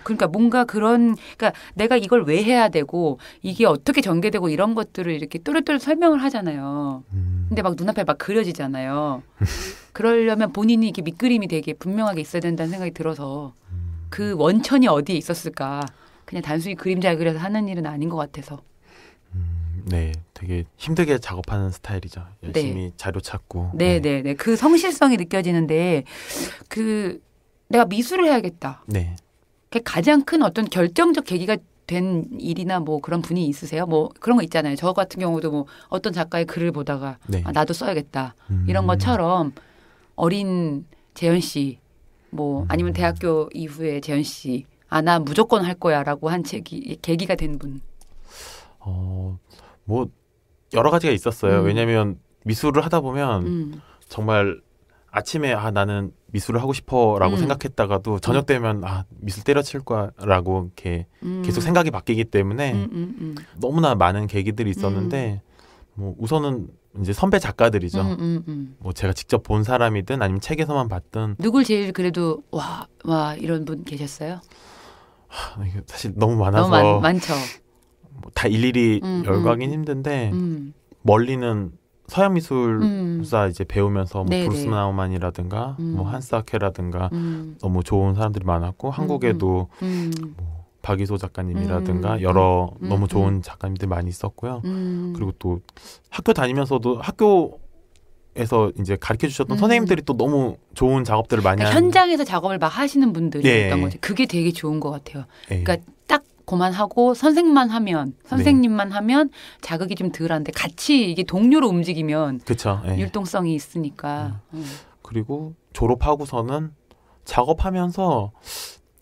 그러니까 뭔가 그러니까 내가 이걸 왜 해야 되고 이게 어떻게 전개되고 이런 것들을 이렇게 또렷또렷 설명을 하잖아요. 근데 막 눈앞에 막 그려지잖아요. 그러려면 본인이 이렇게 밑그림이 되게 분명하게 있어야 된다는 생각이 들어서 그 원천이 어디에 있었을까. 그냥 단순히 그림 잘 그려서 하는 일은 아닌 것 같아서. 네, 되게 힘들게 작업하는 스타일이죠. 열심히 네. 자료 찾고. 네. 그 성실성이 느껴지는데 내가 미술을 해야겠다. 네. 가장 큰 어떤 결정적 계기가 된 일이나 뭐 그런 분이 있으세요? 뭐 그런 거 있잖아요. 저 같은 경우도 뭐 어떤 작가의 글을 보다가 네. 나도 써야겠다. 이런 것처럼 어린 재현 씨, 뭐 아니면 대학교 이후에 재현 씨, 나 무조건 할 거야라고 한 계기가 된 분. 뭐 여러 가지가 있었어요. 왜냐하면 미술을 하다 보면 정말 아침에 나는 미술을 하고 싶어라고 생각했다가도 저녁 되면 미술 때려칠 거야라고 이렇게 계속 생각이 바뀌기 때문에 너무나 많은 계기들이 있었는데 뭐 우선은 이제 선배 작가들이죠. 뭐 제가 직접 본 사람이든 아니면 책에서만 봤든 누굴 제일 그래도 와 이런 분 계셨어요? 이게 사실 너무 많아서 너무 많죠. 뭐 다 일일이 열거하긴 힘든데 멀리는 서양 미술사 이제 배우면서 뭐 브루스 나우만이라든가 뭐 한스 아케라든가 너무 좋은 사람들이 많았고 한국에도 뭐 박이소 작가님이라든가 여러 너무 좋은 작가님들 많이 있었고요. 그리고 또 학교 다니면서도 학교에서 이제 가르쳐 주셨던 선생님들이 또 너무 좋은 작업들을 많이 그러니까 현장에서 작업을 막 하시는 분들이었던 거죠. 그게 되게 좋은 것 같아요. 그러니까 딱 그만하고 선생님만 하면 자극이 좀 덜한데 같이 이게 동료로 움직이면 그쵸, 율동성이 있으니까. 그리고 졸업하고서는 작업하면서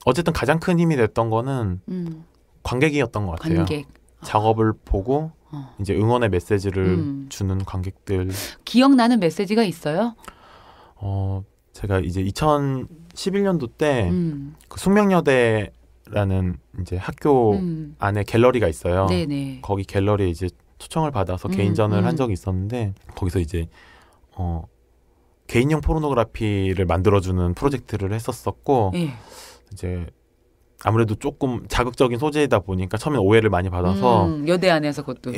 어쨌든 가장 큰 힘이 됐던 거는 관객이었던 것 같아요. 작업을 보고 이제 응원의 메시지를 주는 관객들. 기억나는 메시지가 있어요? 제가 이제 2011년도 때 그 숙명여대라는 이제 학교 안에 갤러리가 있어요. 네네. 거기 갤러리에 이제 초청을 받아서 개인전을 한 적이 있었는데 거기서 이제 개인용 포르노그래피를 만들어주는 프로젝트를 했었었고 이제 아무래도 조금 자극적인 소재이다 보니까 처음에 오해를 많이 받아서 여대 안에서 그것도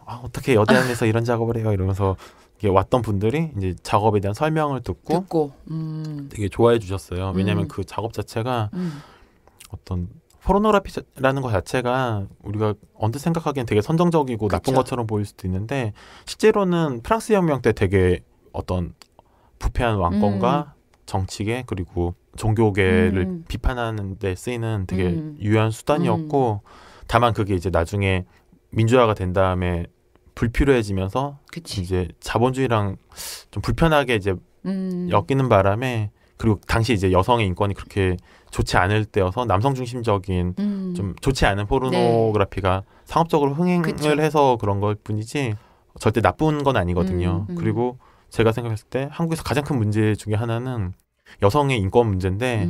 어떻게 여대 안에서 이런 작업을 해요 이러면서 왔던 분들이 이제 작업에 대한 설명을 듣고 되게 좋아해 주셨어요. 왜냐하면 그 작업 자체가 어떤 포르노그래피라는 것 자체가 우리가 언뜻 생각하기엔 되게 선정적이고 그쵸. 나쁜 것처럼 보일 수도 있는데 실제로는 프랑스 혁명 때 되게 어떤 부패한 왕권과 정치계 그리고 종교계를 비판하는 데 쓰이는 되게 유효한 수단이었고 다만 그게 이제 나중에 민주화가 된 다음에 불필요해지면서 이제 자본주의랑 좀 불편하게 이제 엮이는 바람에 그리고 당시 이제 여성의 인권이 그렇게 좋지 않을 때여서 남성 중심적인 좀 좋지 않은 포르노그래피가 상업적으로 흥행을 해서 그런 걸 뿐이지 절대 나쁜 건 아니거든요. 그리고 제가 생각했을 때 한국에서 가장 큰 문제 중에 하나는 여성의 인권 문제인데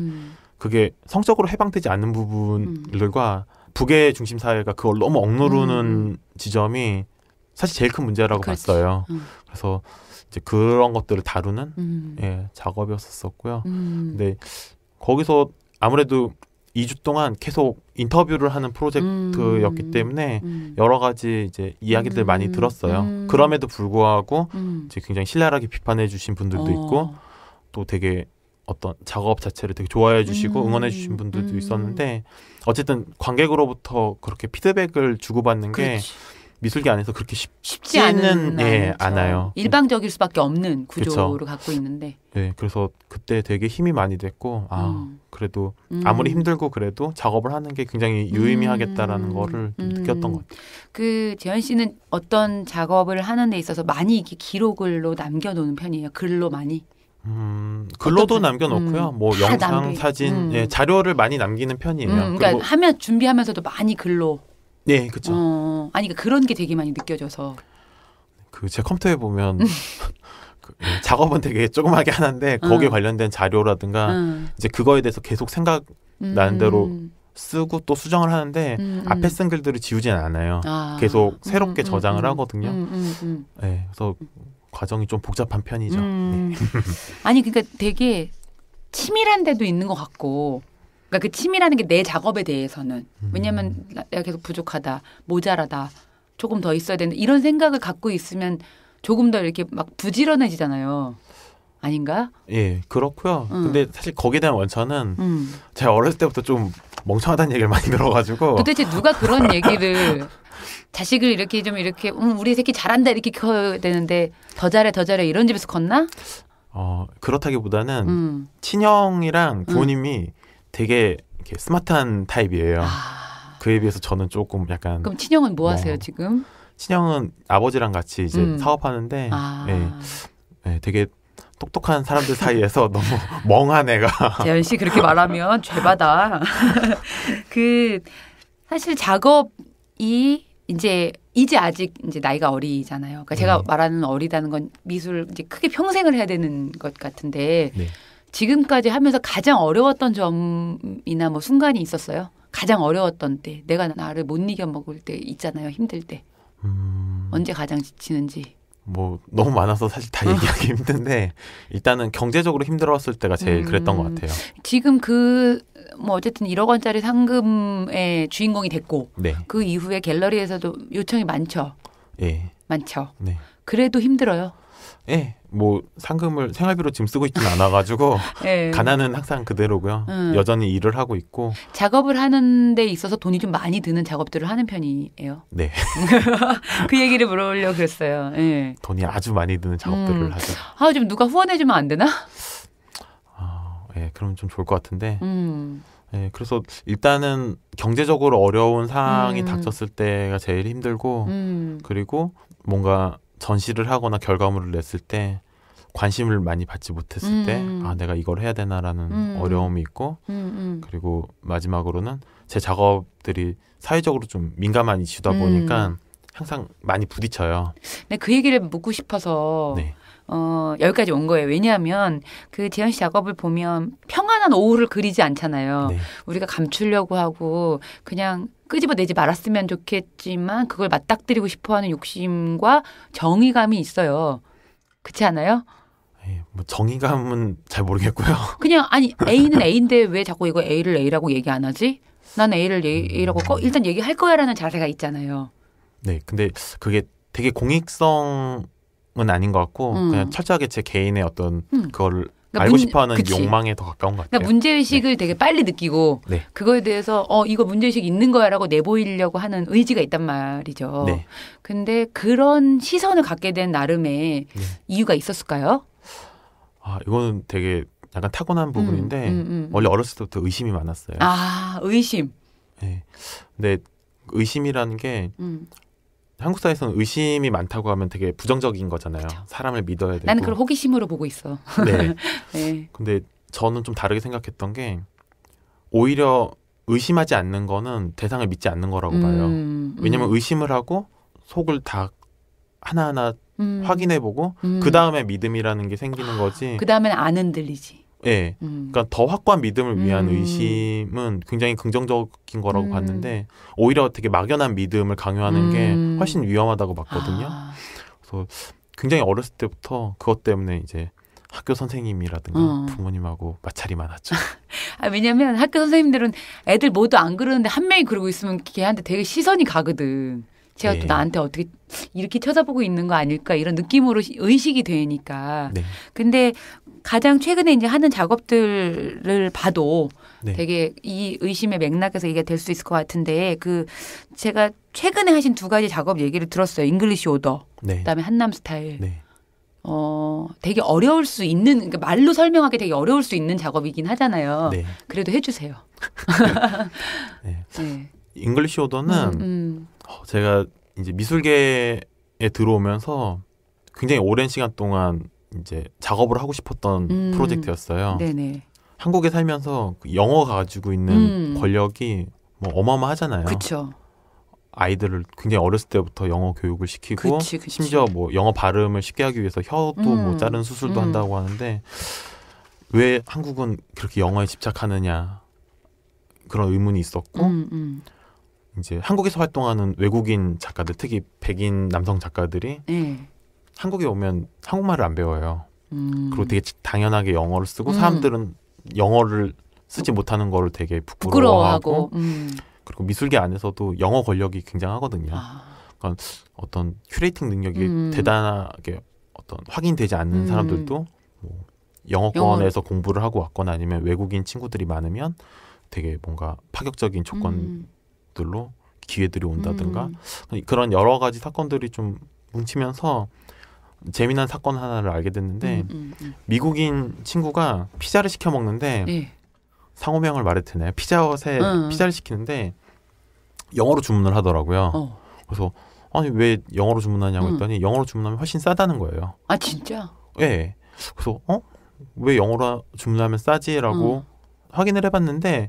그게 성적으로 해방되지 않는 부분들과 북의 중심 사회가 그걸 너무 억누르는 지점이 사실 제일 큰 문제라고 봤어요. 그래서 이제 그런 것들을 다루는 작업이었었고요. 근데 거기서 아무래도 2주 동안 계속 인터뷰를 하는 프로젝트였기 때문에 여러 가지 이제 이야기들 많이 들었어요. 그럼에도 불구하고 이제 굉장히 신랄하게 비판해 주신 분들도 있고 또 되게 어떤 작업 자체를 되게 좋아해 주시고 응원해 주신 분들도 있었는데 어쨌든 관객으로부터 그렇게 피드백을 주고받는 게 미술계 안에서 그렇게 쉽지는 않아요. 일방적일 수밖에 없는 구조를 그쵸. 갖고 있는데. 네, 그래서 그때 되게 힘이 많이 됐고 그래도 아무리 힘들고 그래도 작업을 하는 게 굉장히 유의미하겠다라는 거를 느꼈던 것 같아요. 그 재현 씨는 어떤 작업을 하는 데 있어서 많이 이렇게 기록을로 남겨놓는 편이에요? 글로 많이? 글로도 남겨놓고요. 뭐 영상, 사진, 자료를 많이 남기는 편이에요. 그러니까 준비하면서도 많이 글로. 네, 그렇죠. 아니 그런 게 되게 많이 느껴져서. 제 컴퓨터에 보면 작업은 되게 조그맣게 하는데 거기에 관련된 자료라든가 이제 그거에 대해서 계속 생각나는 대로 쓰고 또 수정을 하는데 앞에 쓴 글들을 지우진 않아요. 계속 새롭게 저장을 하거든요. 네, 그래서 과정이 좀 복잡한 편이죠. 네. 아니 그러니까 되게 치밀한 데도 있는 것 같고 그러니까 그 치밀하는 게 내 작업에 대해서는 왜냐하면 내가 계속 부족하다, 모자라다, 조금 더 있어야 된다 이런 생각을 갖고 있으면 조금 더 이렇게 막 부지런해지잖아요. 아닌가? 예, 그렇고요. 근데 사실 거기에 대한 원천은 제가 어렸을 때부터 좀 멍청하다는 얘기를 많이 들어가지고 도대체 누가 그런 얘기를 자식을 이렇게 좀 이렇게 우리 새끼 잘한다 이렇게 커야 되는데 더 잘해 이런 집에서 컸나? 그렇다기보다는 친형이랑 부모님이 되게 이렇게 스마트한 타입이에요. 그에 비해서 저는 조금 약간. 그럼 친형은 뭐 하세요 지금? 친형은 아버지랑 같이 이제 사업하는데 되게 똑똑한 사람들 사이에서 너무 멍한 애가. 재현 씨 그렇게 말하면 죄받아. 사실 작업이 이제 아직 이제 나이가 어리잖아요. 그러니까 제가 말하는 어리다는 건 미술 이제 크게 평생을 해야 되는 것 같은데 지금까지 하면서 가장 어려웠던 점이나 뭐 순간이 있었어요? 가장 어려웠던 때, 내가 나를 못 이겨 먹을 때 있잖아요. 힘들 때. 언제 가장 지치는지. 뭐 너무 많아서 사실 다 얘기하기 힘든데 일단은 경제적으로 힘들었을 때가 제일 그랬던 것 같아요. 지금 뭐 어쨌든 1억 원짜리 상금의 주인공이 됐고 그 이후에 갤러리에서도 요청이 많죠. 예. 많죠. 네. 그래도 힘들어요. 예. 뭐 상금을 생활비로 지금 쓰고 있지는 않아가지고 가난은 항상 그대로고요. 여전히 일을 하고 있고. 작업을 하는 데 있어서 돈이 좀 많이 드는 작업들을 하는 편이에요. 네. 그 얘기를 물어보려고 그랬어요. 네. 돈이 아주 많이 드는 작업들을 하죠. 좀 누가 후원해주면 안 되나? 그럼 좀 좋을 것 같은데. 그래서 일단은 경제적으로 어려운 상황이 닥쳤을 때가 제일 힘들고 그리고 뭔가 전시를 하거나 결과물을 냈을 때 관심을 많이 받지 못했을 때 내가 이걸 해야 되나라는 어려움이 있고 그리고 마지막으로는 제 작업들이 사회적으로 좀 민감한 이슈다 보니까 항상 많이 부딪혀요. 네, 그 얘기를 묻고 싶어서 여기까지 온 거예요. 왜냐하면 그 재현 씨 작업을 보면 평안한 오후를 그리지 않잖아요. 우리가 감추려고 하고 그냥 끄집어내지 말았으면 좋겠지만 그걸 맞닥뜨리고 싶어하는 욕심과 정의감이 있어요. 그렇지 않아요? 뭐 정의감은 잘 모르겠고요. 그냥 A는 A인데 왜 자꾸 이거 A를 A라고 얘기 안 하지? 난 A를 A라고 일단 얘기할 거야라는 자세가 있잖아요. 네, 근데 그게 되게 공익성은 아닌 것 같고 그냥 철저하게 제 개인의 어떤 그거를 알고 싶어하는 욕망에 더 가까운 것 같아요. 그러니까 문제의식을 되게 빨리 느끼고 그거에 대해서 이거 문제의식이 있는 거야라고 내보이려고 하는 의지가 있단 말이죠. 근데 그런 시선을 갖게 된 나름의 이유가 있었을까요? 이거는 되게 약간 타고난 부분인데 원래 어렸을 때부터 의심이 많았어요. 의심. 네. 근데 의심이라는 게 한국 사회에서는 의심이 많다고 하면 되게 부정적인 거잖아요. 그쵸. 사람을 믿어야 되고. 나는 그걸 호기심으로 보고 있어. 네. 근데 저는 좀 다르게 생각했던 게 오히려 의심하지 않는 거는 대상을 믿지 않는 거라고 봐요. 왜냐면 의심을 하고 속을 다 하나하나 확인해보고 그 다음에 믿음이라는 게 생기는 거지. 그 다음에는 안 흔들리지. 네. 그러니까 더 확고한 믿음을 위한 의심은 굉장히 긍정적인 거라고 봤는데 오히려 되게 막연한 믿음을 강요하는 게 훨씬 위험하다고 봤거든요. 그래서 굉장히 어렸을 때부터 그것 때문에 이제 학교 선생님이라든가 부모님하고 마찰이 많았죠. 왜냐면 학교 선생님들은 애들 모두 안 그러는데 한 명이 그러고 있으면 걔한테 되게 시선이 가거든. 제가 또 나한테 어떻게 이렇게 쳐다보고 있는 거 아닐까 이런 느낌으로 의식이 되니까. 네. 근데 가장 최근에 이제 하는 작업들을 봐도 되게 이 의심의 맥락에서 이게 될 수 있을 것 같은데 제가 최근에 하신 2가지 작업 얘기를 들었어요. 잉글리시 오더, 그다음에 한남 스타일. 되게 어려울 수 있는, 그러니까 말로 설명하기 되게 어려울 수 있는 작업이긴 하잖아요. 그래도 해주세요. 잉글리시 오더는 제가 이제 미술계에 들어오면서 굉장히 오랜 시간 동안 이제 작업을 하고 싶었던 프로젝트였어요. 네네. 한국에 살면서 영어가 가지고 있는 권력이 뭐 어마어마하잖아요. 그렇죠. 아이들을 굉장히 어렸을 때부터 영어 교육을 시키고 그치. 심지어 뭐 영어 발음을 쉽게 하기 위해서 혀도 뭐 자른 수술도 한다고 하는데 왜 한국은 그렇게 영어에 집착하느냐 그런 의문이 있었고 이제 한국에서 활동하는 외국인 작가들 특히 백인 남성 작가들이 한국에 오면 한국말을 안 배워요. 그리고 되게 당연하게 영어를 쓰고 사람들은 영어를 쓰지 못하는 거를 되게 부끄러워하고 그리고 미술계 안에서도 영어 권력이 굉장하거든요. 그러니까 어떤 큐레이팅 능력이 대단하게 어떤 확인되지 않는 사람들도 뭐 영어권에서 공부를 하고 왔거나 아니면 외국인 친구들이 많으면 되게 뭔가 파격적인 조건들로 기회들이 온다든가 그런 여러 가지 사건들이 좀 뭉치면서 재미난 사건 하나를 알게 됐는데 미국인 친구가 피자를 시켜 먹는데 상호명을 말해도 되나요? 피자헛에 피자를 시키는데 영어로 주문을 하더라고요. 그래서 아니 왜 영어로 주문하냐고 했더니 영어로 주문하면 훨씬 싸다는 거예요. 아 진짜? 네. 그래서 왜 영어로 주문하면 싸지라고 확인을 해봤는데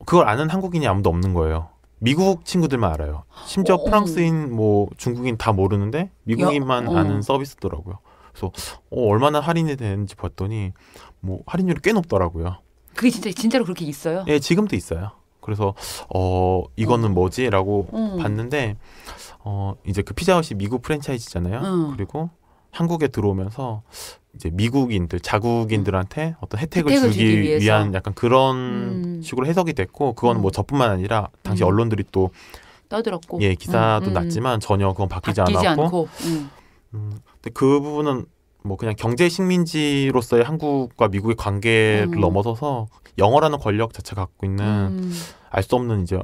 그걸 아는 한국인이 아무도 없는 거예요. 미국 친구들만 알아요. 심지어 프랑스인, 뭐 중국인 다 모르는데 미국인만 아는 서비스더라고요. 그래서 얼마나 할인이 되는지 봤더니 뭐 할인율이 꽤 높더라고요. 그게 진짜로 그렇게 있어요? 네, 지금도 있어요. 그래서 이거는 뭐지라고 봤는데 이제 그 피자헛이 미국 프랜차이즈잖아요. 그리고 한국에 들어오면서 이제 미국인들, 자국인들한테 어떤 혜택을 주기 위한 약간 그런 식으로 해석이 됐고 그건 뭐 저뿐만 아니라 당시 언론들이 또 떠들었고 기사도 났지만 전혀 그건 바뀌지 않았고 근데 그 부분은 뭐 그냥 경제 식민지로서의 한국과 미국의 관계를 넘어서서 영어라는 권력 자체가 갖고 있는 알 수 없는 이제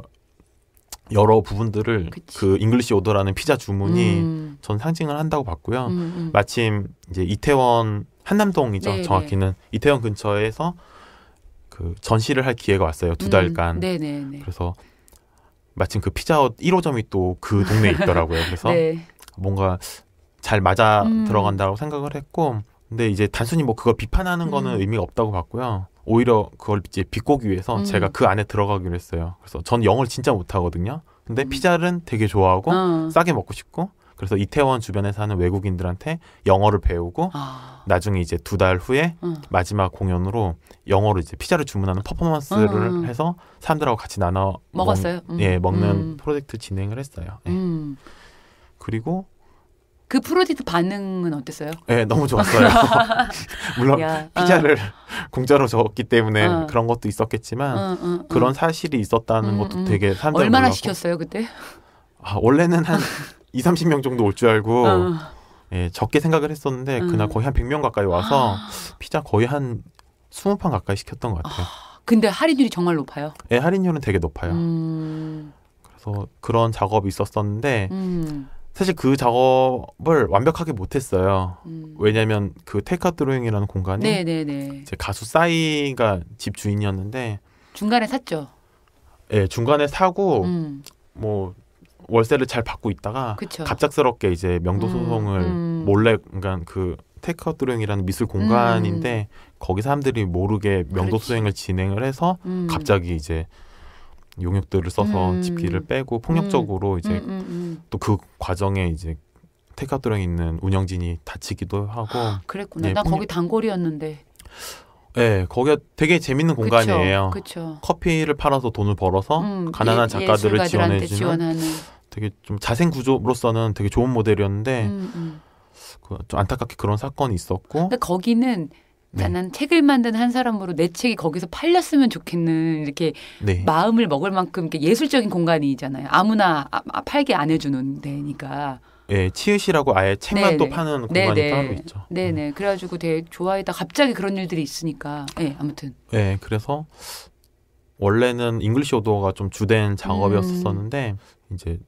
여러 부분들을 그 잉글리시 오더라는 피자 주문이 전 상징을 한다고 봤고요. 마침 이제 이태원 한남동이죠. 네네. 정확히는 이태원 근처에서 그 전시를 할 기회가 왔어요. 2달간. 그래서 마침 그 피자헛 1호점이 또 그 동네에 있더라고요. 그래서 뭔가 잘 맞아 들어간다고 생각을 했고 근데 이제 단순히 뭐 그걸 비판하는 거는 의미가 없다고 봤고요. 오히려 그걸 이제 비꼬기 위해서 제가 그 안에 들어가기로 했어요. 그래서 전 영어를 진짜 못하거든요. 근데 피자는 되게 좋아하고 싸게 먹고 싶고 그래서 이태원 주변에 사는 외국인들한테 영어를 배우고 나중에 이제 2달 후에 마지막 공연으로 영어로 이제 피자를 주문하는 퍼포먼스를 해서 사람들하고 같이 나눠 먹었어요. 먹는 프로젝트 진행을 했어요. 그리고 그 프로젝트 반응은 어땠어요? 네, 너무 좋았어요. 물론 피자를 공짜로 줬기 때문에 그런 것도 있었겠지만 그런 사실이 있었다는 것도 되게 사람들 얼마나 몰랐고. 시켰어요 그때? 원래는 한 20-30명 정도 올 줄 알고 적게 생각을 했었는데 그날 거의 한 100명 가까이 와서 피자 거의 한 20판 가까이 시켰던 것 같아요. 근데 할인율이 정말 높아요? 네, 할인율은 되게 높아요. 그래서 그런 작업이 있었었는데 사실 그 작업을 완벽하게 못했어요. 왜냐하면 그 테이크아웃 드로잉이라는 공간이 제 가수 싸이가 집 주인이었는데 중간에 샀죠. 네, 중간에 사고 뭐 월세를 잘 받고 있다가 갑작스럽게 이제 명도 소송을 몰래 그러니까 그 테이크아웃 드로잉이라는 미술 공간인데 거기 사람들이 모르게 명도 소송을 진행을 해서 갑자기 이제 용역들을 써서 집기를 빼고 폭력적으로 이제 또 그 과정에 이제 테이크아웃 드로잉 있는 운영진이 다치기도 하고 그랬구나. 나 거기 단골이었는데. 네, 거기가 되게 재밌는 공간이에요. 그쵸. 커피를 팔아서 돈을 벌어서 가난한 작가들을 지원해주는 되게 좀 자생 구조로서는 되게 좋은 모델이었는데 좀 안타깝게 그런 사건이 있었고. 근데 거기는 난 책을 만든 한 사람으로 내 책이 거기서 팔렸으면 좋겠는 이렇게 마음을 먹을 만큼 이렇게 예술적인 공간이잖아요. 아무나 팔게 안 해주는 데니까. 예, 치읓이라고 아예 책만 또 파는 공간이 따로 있죠. 네네. 그래가지고 되게 좋아했다. 갑자기 그런 일들이 있으니까. 네, 아무튼. 네, 그래서 원래는 잉글리시 오더가 좀 주된 작업이었었는데 이제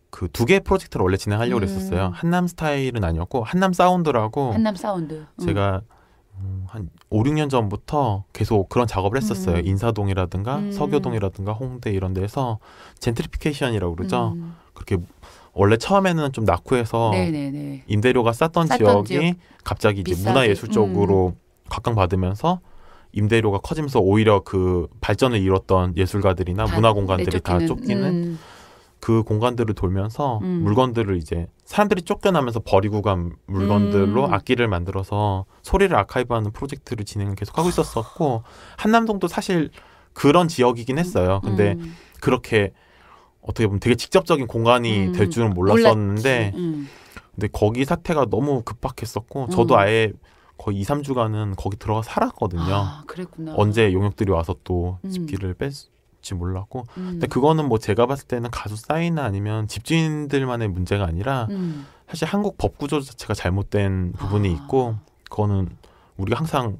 그 두 개의 프로젝트를 원래 진행하려고 했었어요. 한남 스타일은 아니었고 한남 사운드라고. 한남 사운드. 제가 한 5, 6년 전부터 계속 그런 작업을 했었어요. 인사동이라든가 서교동이라든가 홍대 이런 데서 젠트리피케이션이라고 그러죠. 그렇게 원래 처음에는 좀 낙후해서 임대료가 쌌던 지역이 갑자기 이제 문화예술 쪽으로 각광받으면서 임대료가 커지면서 오히려 그 발전을 이뤘던 예술가들이나 문화공간들이 다 쫓기는 그 공간들을 돌면서 물건들을 이제 사람들이 쫓겨나면서 버리고 간 물건들로 악기를 만들어서 소리를 아카이브하는 프로젝트를 진행을 계속하고 있었었고 한남동도 사실 그런 지역이긴 했어요. 근데 그렇게 어떻게 보면 되게 직접적인 공간이 될 줄은 몰랐었는데 근데 거기 사태가 너무 급박했었고 저도 아예 거의 2, 3주간은 거기 들어가 살았거든요. 아, 그랬구나. 언제 용역들이 와서 또 집기를 뺄지 몰랐고 근데 그거는 뭐 제가 봤을 때는 가수 사인이나 아니면 집주인들만의 문제가 아니라 사실 한국 법 구조 자체가 잘못된 부분이 있고 그거는 우리가 항상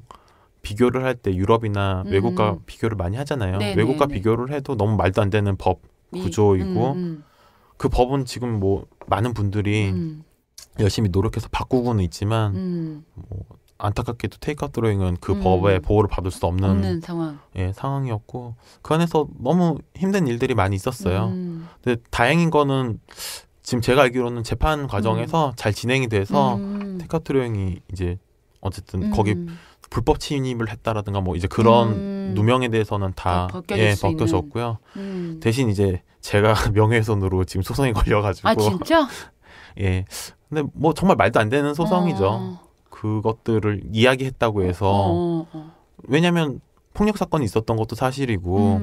비교를 할 때 유럽이나 외국과 비교를 많이 하잖아요. 외국과 비교를 해도 너무 말도 안 되는 법 구조이고 그 법은 지금 뭐 많은 분들이 열심히 노력해서 바꾸고는 있지만 뭐 안타깝게도 테이크아웃 드로잉은 그 법의 보호를 받을 수 없는 상황. 예, 상황이었고 그 안에서 너무 힘든 일들이 많이 있었어요. 근데 다행인 거는 지금 제가 알기로는 재판 과정에서 잘 진행이 돼서 테이크아웃 드로잉이 이제 어쨌든 거기 불법 침입을 했다라든가 뭐 이제 그런 누명에 대해서는 다 벗겨졌고요. 대신 이제 제가 명예훼손으로 지금 소송이 걸려가지고. 아 진짜? 예. 근데 뭐 정말 말도 안 되는 소송이죠. 그것들을 이야기했다고 해서 왜냐하면 폭력 사건이 있었던 것도 사실이고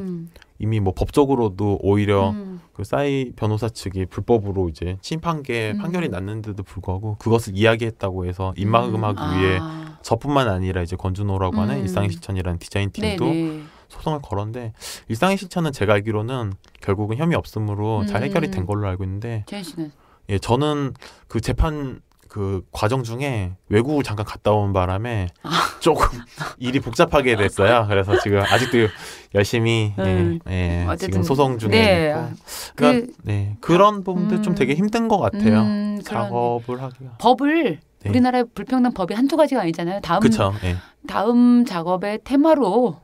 이미 뭐 법적으로도 오히려 그 싸이 변호사 측이 불법으로 이제 심판계 판결이 났는데도 불구하고 그것을 이야기했다고 해서 입막음하기 위해 저뿐만 아니라 이제 권준호라고 하는 일상의 실천이라는 디자인 팀도 소송을 걸었는데 일상의 실천은 제가 알기로는 결국은 혐의 없음으로 잘 해결이 된 걸로 알고 있는데 재현 씨는? 예, 저는 그 재판 그 과정 중에 외국을 잠깐 갔다 온 바람에 조금 일이 복잡하게 됐어요. 그래서 지금 아직도 열심히 지금 소송 중에 있고. 그러니까 그런 부분들 좀 되게 힘든 것 같아요. 작업을 하기가. 법을 우리나라의 불평등 법이 한두 가지가 아니잖아요. 그쵸, 다음 작업의 테마로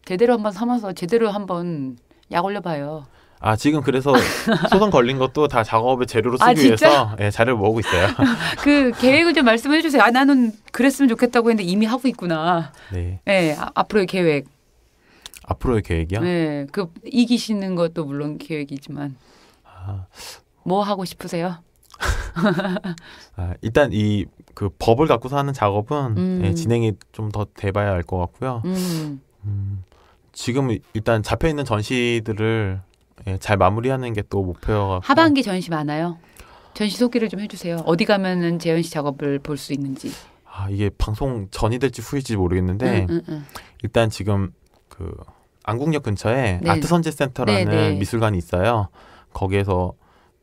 제대로 한번 삼아서 제대로 한번 약 올려봐요. 아 지금 그래서 소송 걸린 것도 다 작업의 재료로 쓰기 위해서 자료를 모으고 있어요. 그 계획을 좀 말씀해 주세요. 아 나는 그랬으면 좋겠다고 했는데 이미 하고 있구나. 앞으로의 계획. 앞으로의 계획이요? 네, 그 이기시는 것도 물론 계획이지만 뭐 하고 싶으세요? 일단 이 그 법을 갖고서 하는 작업은 진행이 좀 더 돼봐야 알 것 같고요. 지금 일단 잡혀 있는 전시들을 잘 마무리하는 게 또 목표가. 하반기 전시 많아요. 전시 소개를 좀 해주세요. 어디 가면은 재현 씨 작업을 볼 수 있는지. 이게 방송 전이 될지 후일지 모르겠는데 일단 지금 그 안국역 근처에 아트선제센터라는 미술관이 있어요. 거기에서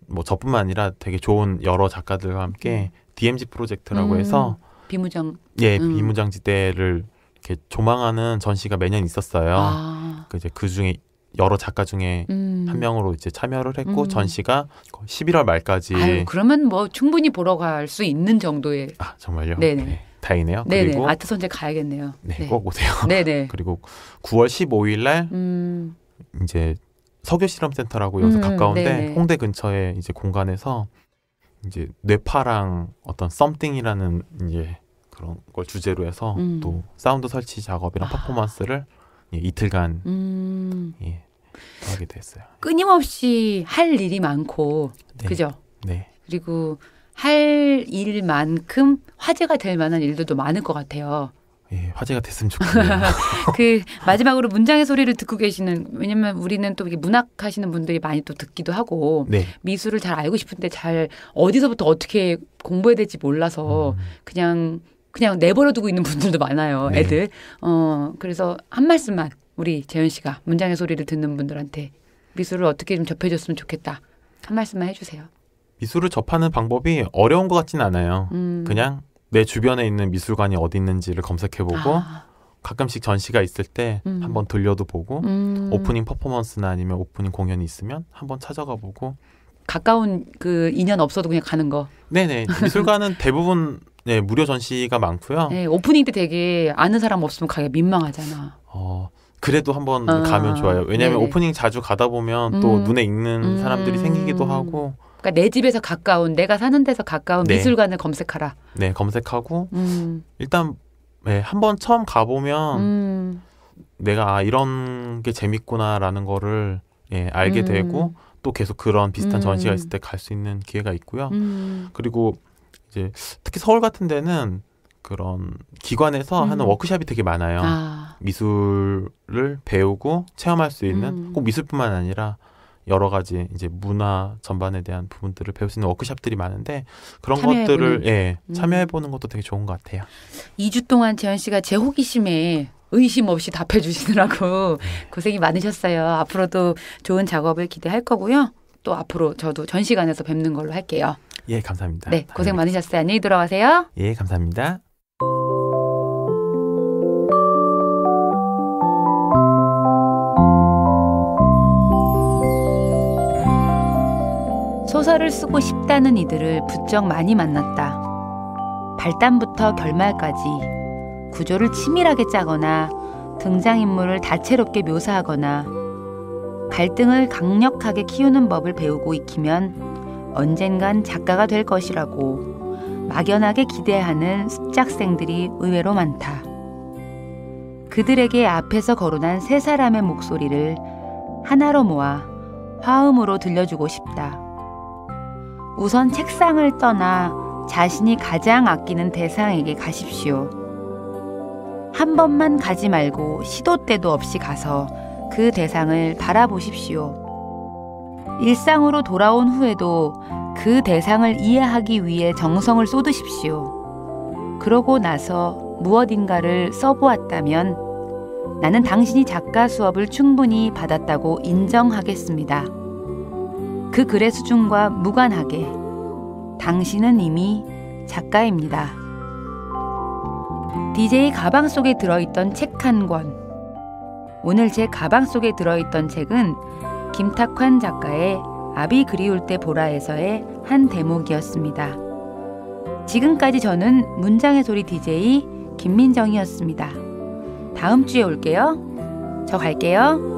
뭐 저뿐만 아니라 되게 좋은 여러 작가들과 함께 DMZ 프로젝트라고 해서 비무장지대를 이렇게 조망하는 전시가 매년 있었어요. 그 중에 여러 작가 중에 한 명으로 이제 참여를 했고 전시가 11월 말까지. 아유, 그러면 뭐 충분히 보러 갈 수 있는 정도의. 정말요? 네네. 네, 다행이네요. 네네. 그리고 아트 선재 가야겠네요. 꼭 오세요. 네네. 그리고 9월 15일 날 이제 서교실험센터라고 여기서 가까운데 홍대 근처에 이제 공간에서 이제 뇌파랑 어떤 썸띵이라는 이제 그런 걸 주제로 해서 또 사운드 설치 작업이랑 퍼포먼스를 이틀간 하게 됐어요. 끊임없이 할 일이 많고 그죠? 네. 그리고 할 일만큼 화제가 될 만한 일들도 많을 것 같아요. 예, 화제가 됐으면 좋겠네요. 그 마지막으로 문장의 소리를 듣고 계시는, 왜냐면 우리는 또 문학 하시는 분들이 많이 또 듣기도 하고 네. 미술을 잘 알고 싶은데 잘 어디서부터 어떻게 공부해야 될지 몰라서 그냥 내버려 두고 있는 분들도 많아요. 네. 애들. 그래서 한 말씀만 우리 재현 씨가 문장의 소리를 듣는 분들한테 미술을 어떻게 좀 접해줬으면 좋겠다. 한 말씀만 해주세요. 미술을 접하는 방법이 어려운 것 같지는 않아요. 그냥 내 주변에 있는 미술관이 어디 있는지를 검색해보고 가끔씩 전시가 있을 때 한번 들려도 보고 오프닝 퍼포먼스나 아니면 오프닝 공연이 있으면 한번 찾아가 보고 가까운 그 인연 없어도 그냥 가는 거. 네네. 미술관은 대부분 네, 무료 전시가 많고요. 네, 오프닝 때 되게 아는 사람 없으면 가기가 민망하잖아. 그래도 한번 가면 좋아요. 왜냐하면 네네. 오프닝 자주 가다 보면 또 눈에 익는 사람들이 생기기도 하고. 그러니까 내 집에서 가까운, 내가 사는 데서 가까운 네. 미술관을 검색하라. 네, 검색하고 일단 네, 한번 처음 가보면 내가 이런 게 재밌구나라는 거를 예, 알게 되고 또 계속 그런 비슷한 전시가 있을 때 갈 수 있는 기회가 있고요. 그리고 이제 특히 서울 같은 데는 그런 기관에서 하는 워크숍이 되게 많아요. 미술을 배우고 체험할 수 있는 꼭 미술뿐만 아니라 여러 가지 이제 문화 전반에 대한 부분들을 배울 수 있는 워크숍들이 많은데 그런 것들을 예, 참여해보는 것도 되게 좋은 것 같아요. 2주 동안 재현 씨가 제 호기심에 의심 없이 답해 주시느라고 고생이 많으셨어요. 앞으로도 좋은 작업을 기대할 거고요. 또 앞으로 저도 전시관에서 뵙는 걸로 할게요. 예, 감사합니다. 네, 고생 많으셨어요. 안녕히 들어가세요. 예, 감사합니다. 소설을 쓰고 싶다는 이들을 부쩍 많이 만났다. 발단부터 결말까지 구조를 치밀하게 짜거나 등장인물을 다채롭게 묘사하거나 갈등을 강력하게 키우는 법을 배우고 익히면 언젠간 작가가 될 것이라고 막연하게 기대하는 습작생들이 의외로 많다. 그들에게 앞에서 거론한 세 사람의 목소리를 하나로 모아 화음으로 들려주고 싶다. 우선 책상을 떠나 자신이 가장 아끼는 대상에게 가십시오. 한 번만 가지 말고 시도 때도 없이 가서 그 대상을 바라보십시오. 일상으로 돌아온 후에도 그 대상을 이해하기 위해 정성을 쏟으십시오. 그러고 나서 무엇인가를 써보았다면 나는 당신이 작가 수업을 충분히 받았다고 인정하겠습니다. 그 글의 수준과 무관하게 당신은 이미 작가입니다. DJ 가방 속에 들어있던 책 한 권. 오늘 제 가방 속에 들어있던 책은 김탁환 작가의 아비 그리울 때 보라에서의 한 대목이었습니다. 지금까지 저는 문장의 소리 DJ 김민정이었습니다. 다음 주에 올게요. 저 갈게요.